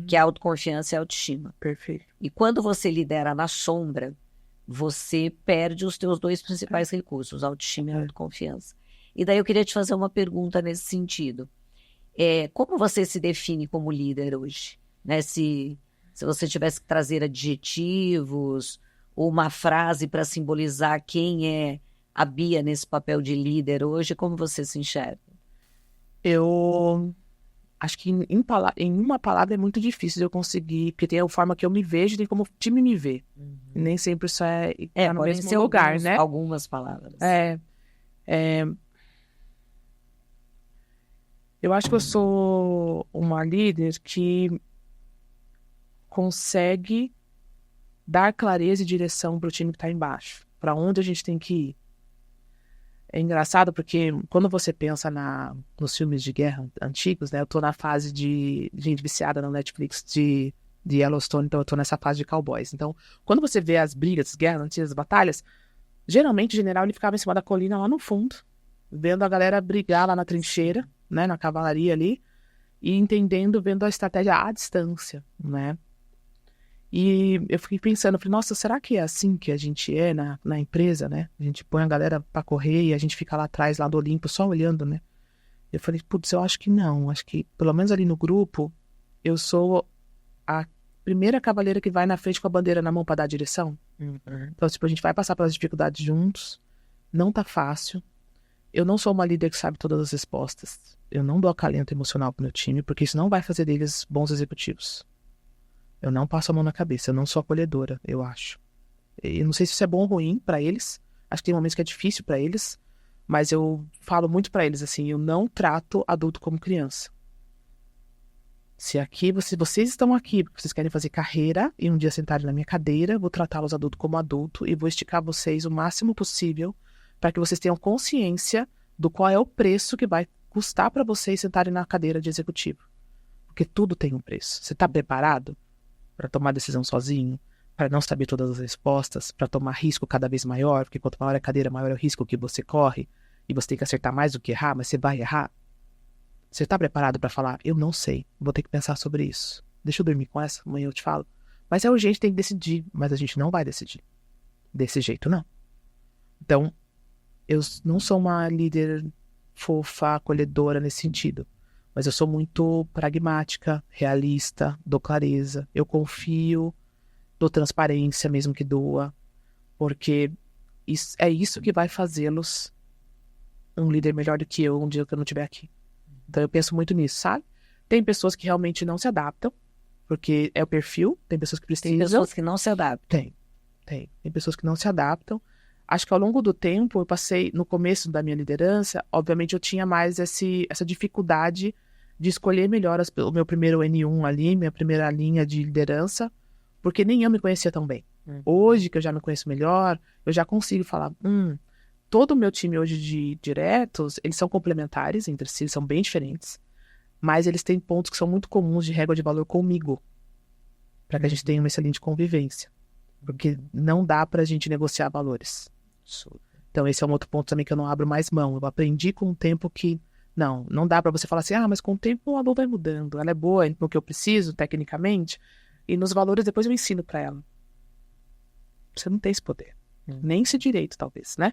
que é autoconfiança e autoestima. Perfeito. E quando você lidera na sombra, você perde os teus dois principais recursos, autoestima e autoconfiança. E daí eu queria te fazer uma pergunta nesse sentido. Como você se define como líder hoje? Né? Se você tivesse que trazer adjetivos ou uma frase para simbolizar quem é a Bia nesse papel de líder hoje, como você se enxerga? Eu acho que em uma palavra é muito difícil de eu conseguir, porque tem a forma que eu me vejo e tem como o time me vê. Nem sempre isso tá no mesmo lugar, né? Algumas palavras. Eu acho que eu sou uma líder que consegue dar clareza e direção para o time que está embaixo, para onde a gente tem que ir. É engraçado porque quando você pensa nos filmes de guerra antigos, né? Eu tô na fase de gente viciada na Netflix de Yellowstone, então eu tô nessa fase de cowboys. Então, quando você vê as brigas, as guerras antigas, as batalhas, geralmente o general ele ficava em cima da colina lá no fundo, vendo a galera brigar lá na trincheira, né? Na cavalaria ali, e entendendo, vendo a estratégia à distância, né? E eu fiquei pensando, falei, nossa, será que é assim que a gente é na empresa, né? A gente põe a galera pra correr e a gente fica lá atrás, lá do Olimpo, só olhando, né? Eu falei, putz, eu acho que não. Acho que, pelo menos ali no grupo, eu sou a primeira cavaleira que vai na frente com a bandeira na mão pra dar a direção. Então, tipo, a gente vai passar pelas dificuldades juntos. Não tá fácil. Eu não sou uma líder que sabe todas as respostas. Eu não dou acalento emocional pro meu time, porque isso não vai fazer deles bons executivos. Eu não passo a mão na cabeça, eu não sou acolhedora, eu acho. E não sei se isso é bom ou ruim pra eles. Acho que tem momentos que é difícil pra eles, mas eu falo muito pra eles assim, eu não trato adulto como criança. Se vocês estão aqui porque vocês querem fazer carreira e um dia sentarem na minha cadeira, vou tratá-los adulto como adulto e vou esticar vocês o máximo possível para que vocês tenham consciência do qual é o preço que vai custar para vocês sentarem na cadeira de executivo. Porque tudo tem um preço. Você está preparado para tomar decisão sozinho, para não saber todas as respostas, para tomar risco cada vez maior, porque quanto maior a cadeira, maior é o risco que você corre, e você tem que acertar mais do que errar, mas você vai errar. Você está preparado para falar, eu não sei, vou ter que pensar sobre isso. Deixa eu dormir com essa, amanhã eu te falo. Mas é urgente, tem que decidir, mas a gente não vai decidir. Desse jeito, não. Então, eu não sou uma líder fofa, acolhedora nesse sentido. Mas eu sou muito pragmática, realista, dou clareza. Eu confio, dou transparência mesmo que doa. Porque é isso que vai fazê-los um líder melhor do que eu um dia que eu não estiver aqui. Então eu penso muito nisso, sabe? Tem pessoas que realmente não se adaptam, porque é o perfil. Tem pessoas que precisam. Tem pessoas que não se adaptam. Tem pessoas que não se adaptam. Acho que ao longo do tempo, eu passei, no começo da minha liderança, obviamente eu tinha mais essa dificuldade de escolher melhor o meu primeiro N1 ali, minha primeira linha de liderança, porque nem eu me conhecia tão bem. Hoje, que eu já me conheço melhor, eu já consigo falar, todo o meu time hoje de diretos, eles são complementares entre si, eles são bem diferentes, mas eles têm pontos que são muito comuns de régua de valor comigo, para que a gente tenha uma excelente convivência. Porque não dá pra gente negociar valores. Então esse é um outro ponto também que eu não abro mais mão. Eu aprendi com o tempo que não dá pra você falar assim, mas com o tempo a Lu vai mudando. Ela é boa no que eu preciso, tecnicamente, e nos valores depois eu ensino pra ela. Você não tem esse poder. Nem esse direito, talvez, né?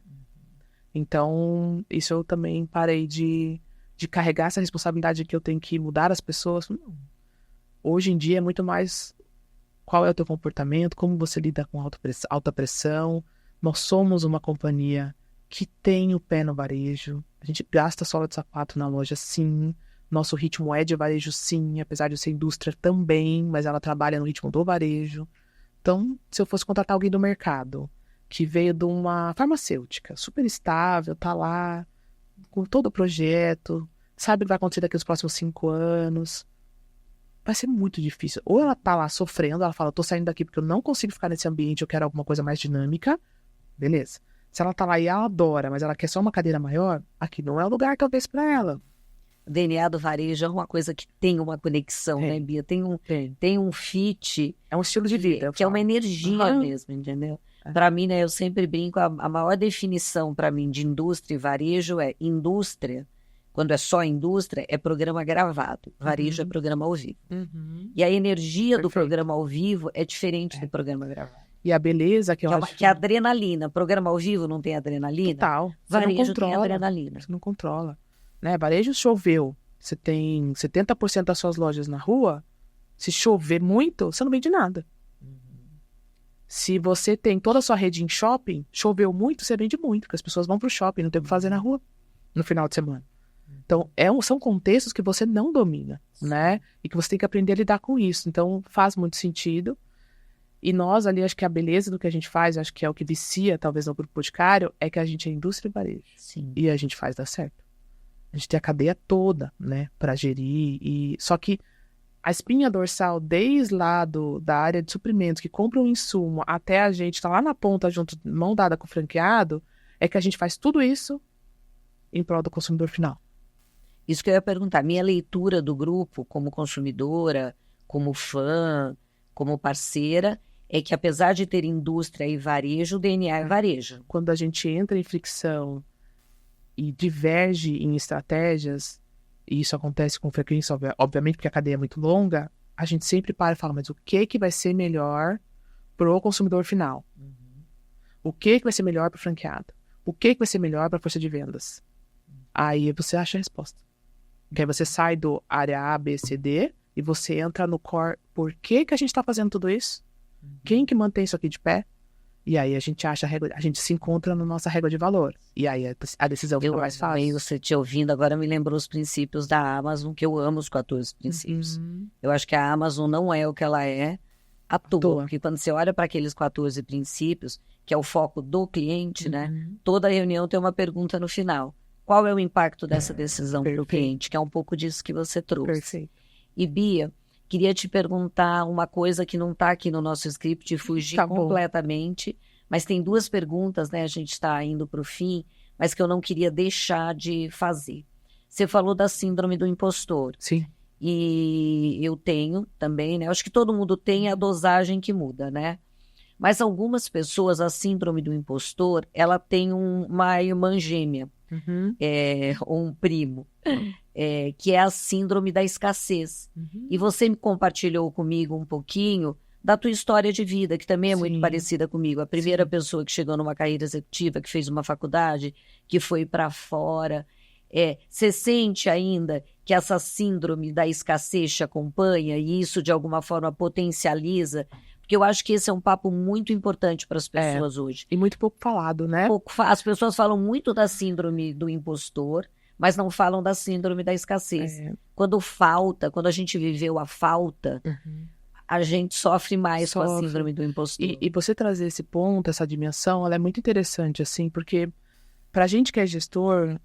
Então, isso eu também parei de carregar essa responsabilidade de que eu tenho que mudar as pessoas. Não. Hoje em dia é muito mais qual é o teu comportamento, como você lida com alta pressão. Nós somos uma companhia que tem o pé no varejo. A gente gasta sola de sapato na loja, sim. Nosso ritmo é de varejo, sim, apesar de ser indústria também, mas ela trabalha no ritmo do varejo. Então, se eu fosse contratar alguém do mercado, que veio de uma farmacêutica, super estável, tá lá, com todo o projeto, sabe o que vai acontecer daqui nos próximos 5 anos. Vai ser muito difícil. Ou ela tá lá sofrendo, ela fala, tô saindo daqui porque eu não consigo ficar nesse ambiente, eu quero alguma coisa mais dinâmica. Beleza. Se ela tá lá e ela adora, mas ela quer só uma cadeira maior, aqui não é o lugar talvez pra ela. O DNA do varejo é uma coisa que tem uma conexão, né, Bia? Tem um fit. É um estilo de vida. Que é uma energia mesmo, entendeu? Para mim, né, eu sempre brinco, a maior definição para mim de indústria e varejo é indústria, quando é só indústria, é programa gravado. Varejo é programa ao vivo. E a energia do programa ao vivo é diferente do programa gravado. E a beleza que eu acho... Que é adrenalina. Programa ao vivo não tem adrenalina? Total. Varejo tem adrenalina. Você não controla. Né? Varejo choveu. Você tem 70% das suas lojas na rua. Se chover muito, você não vende nada. Se você tem toda a sua rede em shopping, choveu muito, você vende muito, porque as pessoas vão pro shopping, não tem o que fazer na rua no final de semana. Então, são contextos que você não domina, né? E que você tem que aprender a lidar com isso. Então, faz muito sentido. E nós ali, acho que a beleza do que a gente faz, acho que é o que vicia, talvez, no Grupo Boticário, é que a gente é indústria e varejo. Sim. E a gente faz dar certo. A gente tem a cadeia toda, né, para gerir. Só que a espinha dorsal, desde lá da área de suprimentos, que compra um insumo, até a gente tá lá na ponta, junto, mão dada com o franqueado, é que a gente faz tudo isso em prol do consumidor final. Isso que eu ia perguntar. Minha leitura do grupo, como consumidora, como fã, como parceira, é que apesar de ter indústria e varejo, o DNA é varejo. Quando a gente entra em fricção e diverge em estratégias, e isso acontece com frequência, obviamente, porque a cadeia é muito longa, a gente sempre para e fala, mas o que vai ser melhor pro consumidor final? O que vai ser melhor pro franqueado? O que vai ser melhor pra força de vendas? Aí você acha a resposta. Porque aí você sai do área A, B, C, D, e você entra no core. Por que a gente tá fazendo tudo isso? Quem que mantém isso aqui de pé? E aí a gente acha a régua, a gente se encontra na nossa régua de valor. E aí a decisão fica mais fácil. Você te ouvindo agora me lembrou os princípios da Amazon, que eu amo os 14 princípios. Eu acho que a Amazon não é o que ela é à toa. Porque quando você olha para aqueles 14 princípios, que é o foco do cliente, né? Toda reunião tem uma pergunta no final. Qual é o impacto dessa decisão para o cliente? Que é um pouco disso que você trouxe. Perfeito. E Bia, queria te perguntar uma coisa que não está aqui no nosso script, fugir completamente, mas tem 2 perguntas, né? A gente está indo para o fim, mas que eu não queria deixar de fazer. Você falou da síndrome do impostor. Sim. E eu tenho também, né? Acho que todo mundo tem a dosagem que muda, né? Mas algumas pessoas, a síndrome do impostor, ela tem uma irmã gêmea, ou um primo. Que é a síndrome da escassez. E você me compartilhou comigo um pouquinho da tua história de vida, que também é muito parecida comigo. A primeira pessoa que chegou numa carreira executiva, que fez uma faculdade, que foi para fora. Você sente ainda que essa síndrome da escassez te acompanha e isso, de alguma forma, potencializa? Porque eu acho que esse é um papo muito importante para as pessoas hoje. E muito pouco falado, né? As pessoas falam muito da síndrome do impostor, mas não falam da síndrome da escassez. Quando a gente viveu a falta, a gente sofre mais com a síndrome do impostor. E você trazer esse ponto, essa dimensão, ela é muito interessante, assim, porque pra gente que é gestor,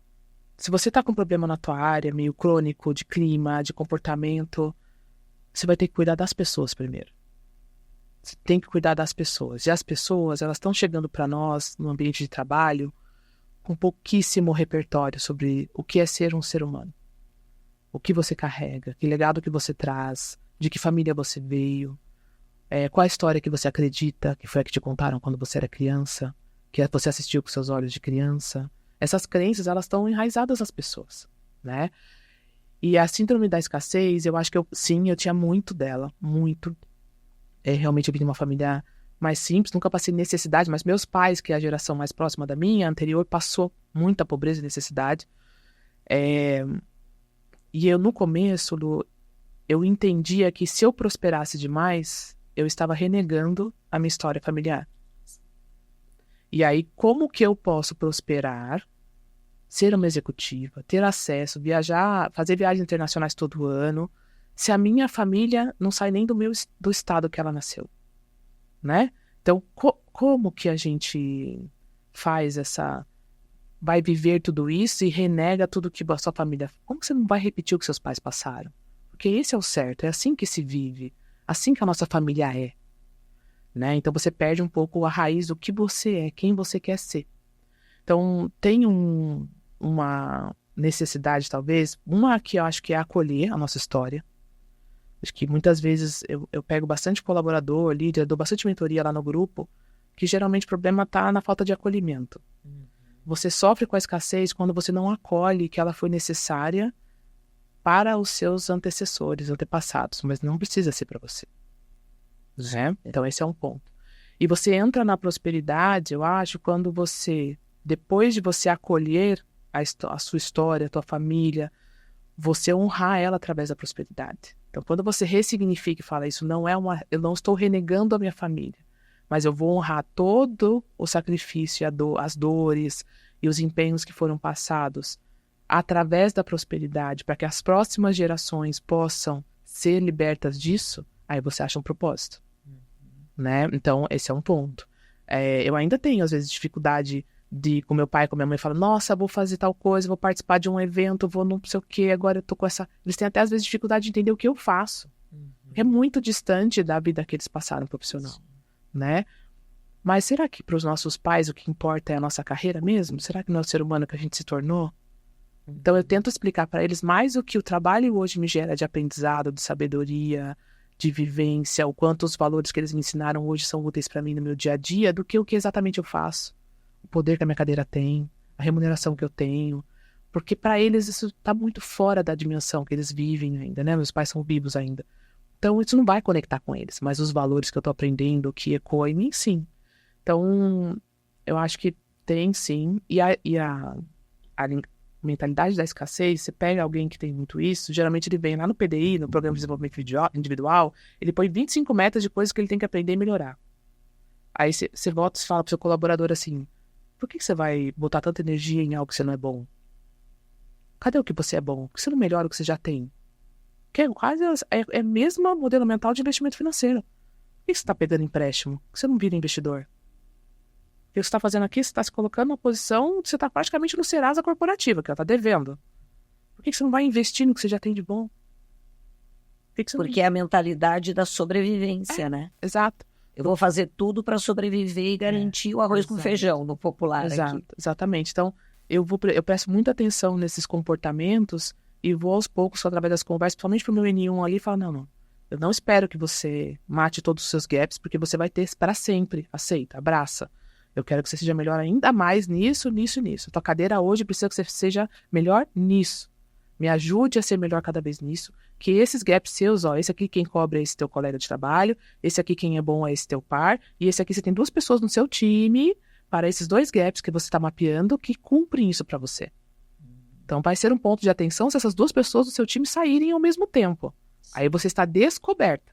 se você tá com problema na tua área, meio crônico, de clima, de comportamento, você vai ter que cuidar das pessoas primeiro. Você tem que cuidar das pessoas. E as pessoas, elas estão chegando para nós, no ambiente de trabalho, com pouquíssimo repertório sobre o que é ser um ser humano. O que você carrega, que legado que você traz, de que família você veio, qual a história que você acredita, que foi a que te contaram quando você era criança, que você assistiu com seus olhos de criança. Essas crenças, elas estão enraizadas nas pessoas, né? E a síndrome da escassez, eu acho que eu tinha muito dela, muito. Realmente eu vim de uma família mais simples, nunca passei necessidade, mas meus pais, que é a geração mais próxima da minha, anterior, passou muita pobreza e necessidade. E eu, no começo, Lu, eu entendia que se eu prosperasse demais, eu estava renegando a minha história familiar. E aí, como que eu posso prosperar, ser uma executiva, ter acesso, viajar, fazer viagens internacionais todo ano, se a minha família não sai nem do estado que ela nasceu, né? Então, como que a gente faz vai viver tudo isso e renega tudo que a sua família... Como que você não vai repetir o que seus pais passaram? Porque esse é o certo, é assim que se vive, assim que a nossa família é, né? Então você perde um pouco a raiz do que você é, quem você quer ser. Então tem uma necessidade, talvez, uma que eu acho que é acolher a nossa história. Acho que muitas vezes eu pego bastante colaborador, líder, dou bastante mentoria lá no grupo, que geralmente o problema está na falta de acolhimento. Você sofre com a escassez quando você não acolhe que ela foi necessária para os seus antecessores, antepassados, mas não precisa ser para você. Né? Então esse é um ponto. E você entra na prosperidade, eu acho, quando você, depois de você acolher a sua história, a tua família, você honrar ela através da prosperidade. Então quando você ressignifica e fala, eu não estou renegando a minha família, mas eu vou honrar todo o sacrifício, as dores e os empenhos que foram passados através da prosperidade, para que as próximas gerações possam ser libertas disso, aí você acha um propósito. Né? Então, esse é um ponto. Eu ainda tenho, às vezes, dificuldade de, com meu pai, com minha mãe, falar, nossa, vou fazer tal coisa, vou participar de um evento, vou não sei o quê, agora eu tô com essa... Eles têm até, às vezes, dificuldade de entender o que eu faço. É muito distante da vida que eles passaram profissional. Né? Mas será que para os nossos pais o que importa é a nossa carreira mesmo? Será que não é o ser humano que a gente se tornou? Então eu tento explicar para eles mais o que o trabalho hoje me gera de aprendizado, de sabedoria, de vivência, o quanto os valores que eles me ensinaram hoje são úteis para mim no meu dia a dia, do que o que exatamente eu faço. O poder que a minha cadeira tem, a remuneração que eu tenho. Porque para eles isso está muito fora da dimensão que eles vivem ainda, né? Meus pais são vivos ainda. Então isso não vai conectar com eles, mas os valores que eu estou aprendendo, que ecoam em mim, sim. Então, eu acho que tem sim. E a mentalidade da escassez, você pega alguém que tem muito isso, geralmente ele vem lá no PDI, no Programa de Desenvolvimento Individual, ele põe 25 metas de coisas que ele tem que aprender e melhorar. Aí você volta e fala pro seu colaborador assim, por que você vai botar tanta energia em algo que você não é bom? Cadê o que você é bom? Por que você não melhora o que você já tem? Que quase é mesmo modelo mental de investimento financeiro. Por que você está pegando empréstimo? Por que você não vira investidor? O que você está fazendo aqui, você está se colocando numa posição, você está praticamente no Serasa corporativa, que ela está devendo. Por que você não vai investir no que você já tem de bom? Porque é a mentalidade da sobrevivência, né? Exato. Eu vou fazer tudo para sobreviver e garantir o arroz com feijão no popular aqui. Exatamente. Então, eu presto muita atenção nesses comportamentos e vou aos poucos, através das conversas, principalmente pro meu N1 ali, e falo, não, eu não espero que você mate todos os seus gaps, porque você vai ter para sempre. Aceita, abraça. Eu quero que você seja melhor ainda mais nisso, nisso e nisso. Tua cadeira hoje precisa que você seja melhor nisso. Me ajude a ser melhor cada vez nisso. Que esses gaps seus, esse aqui quem cobra é esse teu colega de trabalho, esse aqui quem é bom é esse teu par, e esse aqui você tem 2 pessoas no seu time para esses 2 gaps que você está mapeando que cumprem isso para você. Então vai ser um ponto de atenção se essas 2 pessoas do seu time saírem ao mesmo tempo. Aí você está descoberta.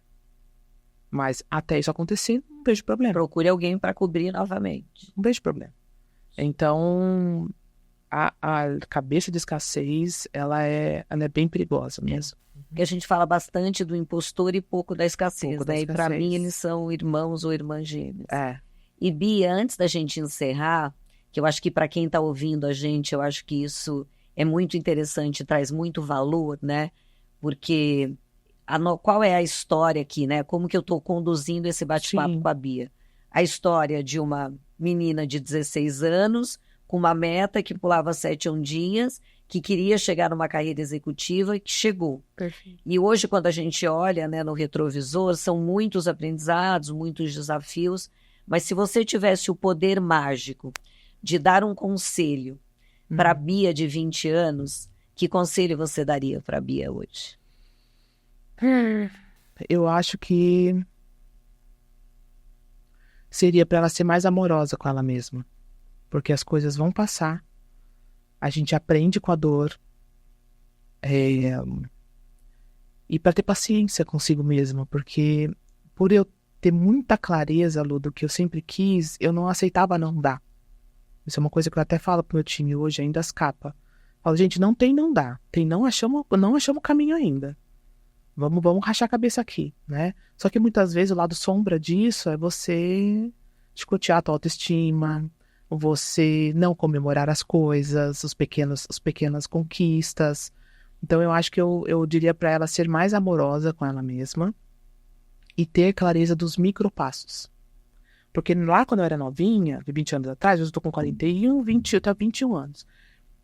Mas até isso acontecer, não vejo problema. Procure alguém para cobrir novamente. Não vejo problema. Então, a cabeça de escassez, ela é bem perigosa mesmo. Porque a gente fala bastante do impostor e pouco da escassez, né? E para mim eles são irmãos ou irmãs gêmeas. E Bia, antes da gente encerrar, que eu acho que para quem está ouvindo a gente, eu acho que isso é muito interessante, traz muito valor, né? Porque... qual é a história aqui, né? Como que eu estou conduzindo esse bate-papo com a Bia? A história de uma menina de 16 anos, com uma meta que pulava 7 ondinhas, que queria chegar numa carreira executiva e que chegou. Perfeito. E hoje, quando a gente olha, né, no retrovisor, são muitos aprendizados, muitos desafios, mas se você tivesse o poder mágico de dar um conselho para a Bia de 20 anos, que conselho você daria para a Bia hoje? Eu acho que seria para ela ser mais amorosa com ela mesma. Porque as coisas vão passar. A gente aprende com a dor. E para ter paciência consigo mesma. Porque por eu ter muita clareza, Lu, do que eu sempre quis, eu não aceitava não dar. Isso é uma coisa que eu até falo pro meu time hoje, ainda escapa. Falo, gente, não tem não dá. Tem não achamos o caminho ainda. Vamos rachar a cabeça aqui, né? Só que muitas vezes o lado sombra disso é você chicotear a tua autoestima, você não comemorar as coisas, as pequenas conquistas. Então, eu acho que eu diria para ela ser mais amorosa com ela mesma e ter clareza dos micropassos. Porque lá, quando eu era novinha, de 20 anos atrás, eu estou com 41, 20, eu tenho 21 anos.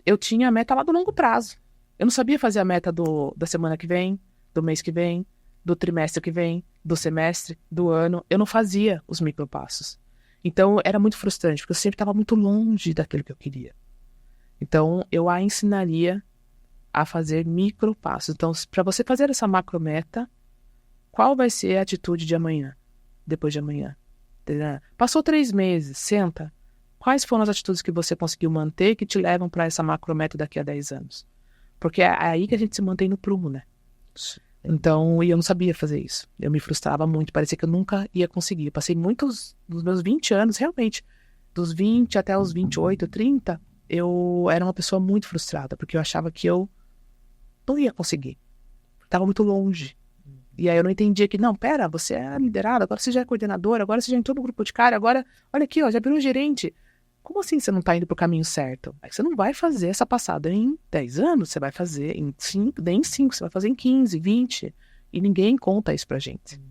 Eu tinha a meta lá do longo prazo. Eu não sabia fazer a meta da semana que vem, do mês que vem, do trimestre que vem, do semestre, do ano. Eu não fazia os micropassos. Então, era muito frustrante, porque eu sempre estava muito longe daquilo que eu queria. Então, eu a ensinaria a fazer micropassos. Então, para você fazer essa macrometa, qual vai ser a atitude de amanhã, depois de amanhã? Passou 3 meses, senta. Quais foram as atitudes que você conseguiu manter que te levam para essa macrometa daqui a 10 anos? Porque é aí que a gente se mantém no prumo, né? Então, e eu não sabia fazer isso. Eu me frustrava muito, parecia que eu nunca ia conseguir. Eu passei muitos dos meus 20 anos, realmente, dos 20 até os 28, 30, eu era uma pessoa muito frustrada, porque eu achava que eu não ia conseguir. Estava muito longe. E aí eu não entendia que, não, pera, você é liderada, agora você já é coordenadora, agora você já entrou no grupo de cara, agora, olha aqui, ó, já virou gerente. Como assim você não tá indo pro caminho certo? É que você não vai fazer essa passada em 10 anos, você vai fazer em 5, nem em 5, você vai fazer em 15, 20. E ninguém conta isso pra gente,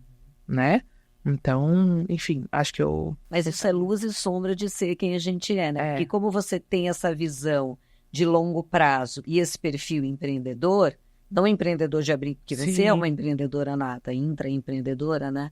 né? Então, enfim, acho que eu... Mas isso é luz e sombra de ser quem a gente é, né? Porque como você tem essa visão de longo prazo e esse perfil empreendedor, não empreendedor de abrir, porque você é uma empreendedora nata, intraempreendedora, né?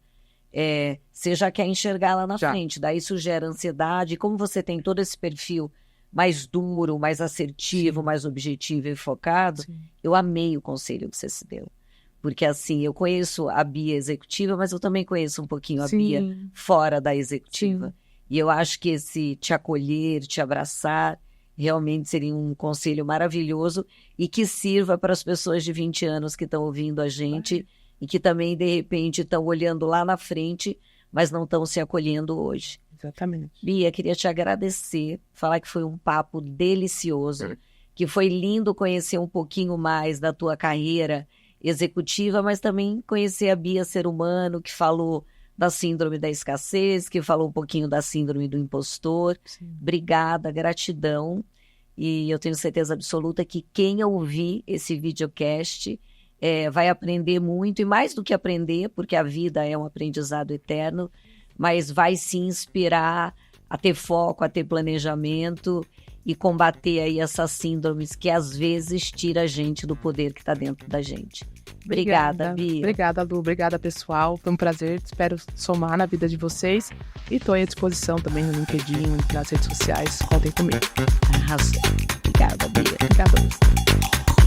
Você já quer enxergar lá na frente, daí isso gera ansiedade. Como você tem todo esse perfil mais duro, mais assertivo, mais objetivo e focado, eu amei o conselho que você se deu. Porque assim, eu conheço a Bia executiva, mas eu também conheço um pouquinho a Bia fora da executiva. E eu acho que esse te acolher, te abraçar, realmente seria um conselho maravilhoso e que sirva para as pessoas de 20 anos que estão ouvindo a gente e que também, de repente, estão olhando lá na frente, mas não estão se acolhendo hoje. Exatamente. Bia, queria te agradecer, falar que foi um papo delicioso, que foi lindo conhecer um pouquinho mais da tua carreira executiva, mas também conhecer a Bia ser humano, que falou da síndrome da escassez, que falou um pouquinho da síndrome do impostor. Obrigada, gratidão. E eu tenho certeza absoluta que quem ouvir esse videocast vai aprender muito, e mais do que aprender, porque a vida é um aprendizado eterno, mas vai se inspirar a ter foco, a ter planejamento e combater aí essas síndromes que às vezes tira a gente do poder que está dentro da gente. Obrigada, Bia. Obrigada, Lu. Obrigada, pessoal. Foi um prazer. Espero somar na vida de vocês. E estou à disposição também no LinkedIn, nas redes sociais. Contem comigo. Arrasou. Obrigada, Bia. Obrigada a você.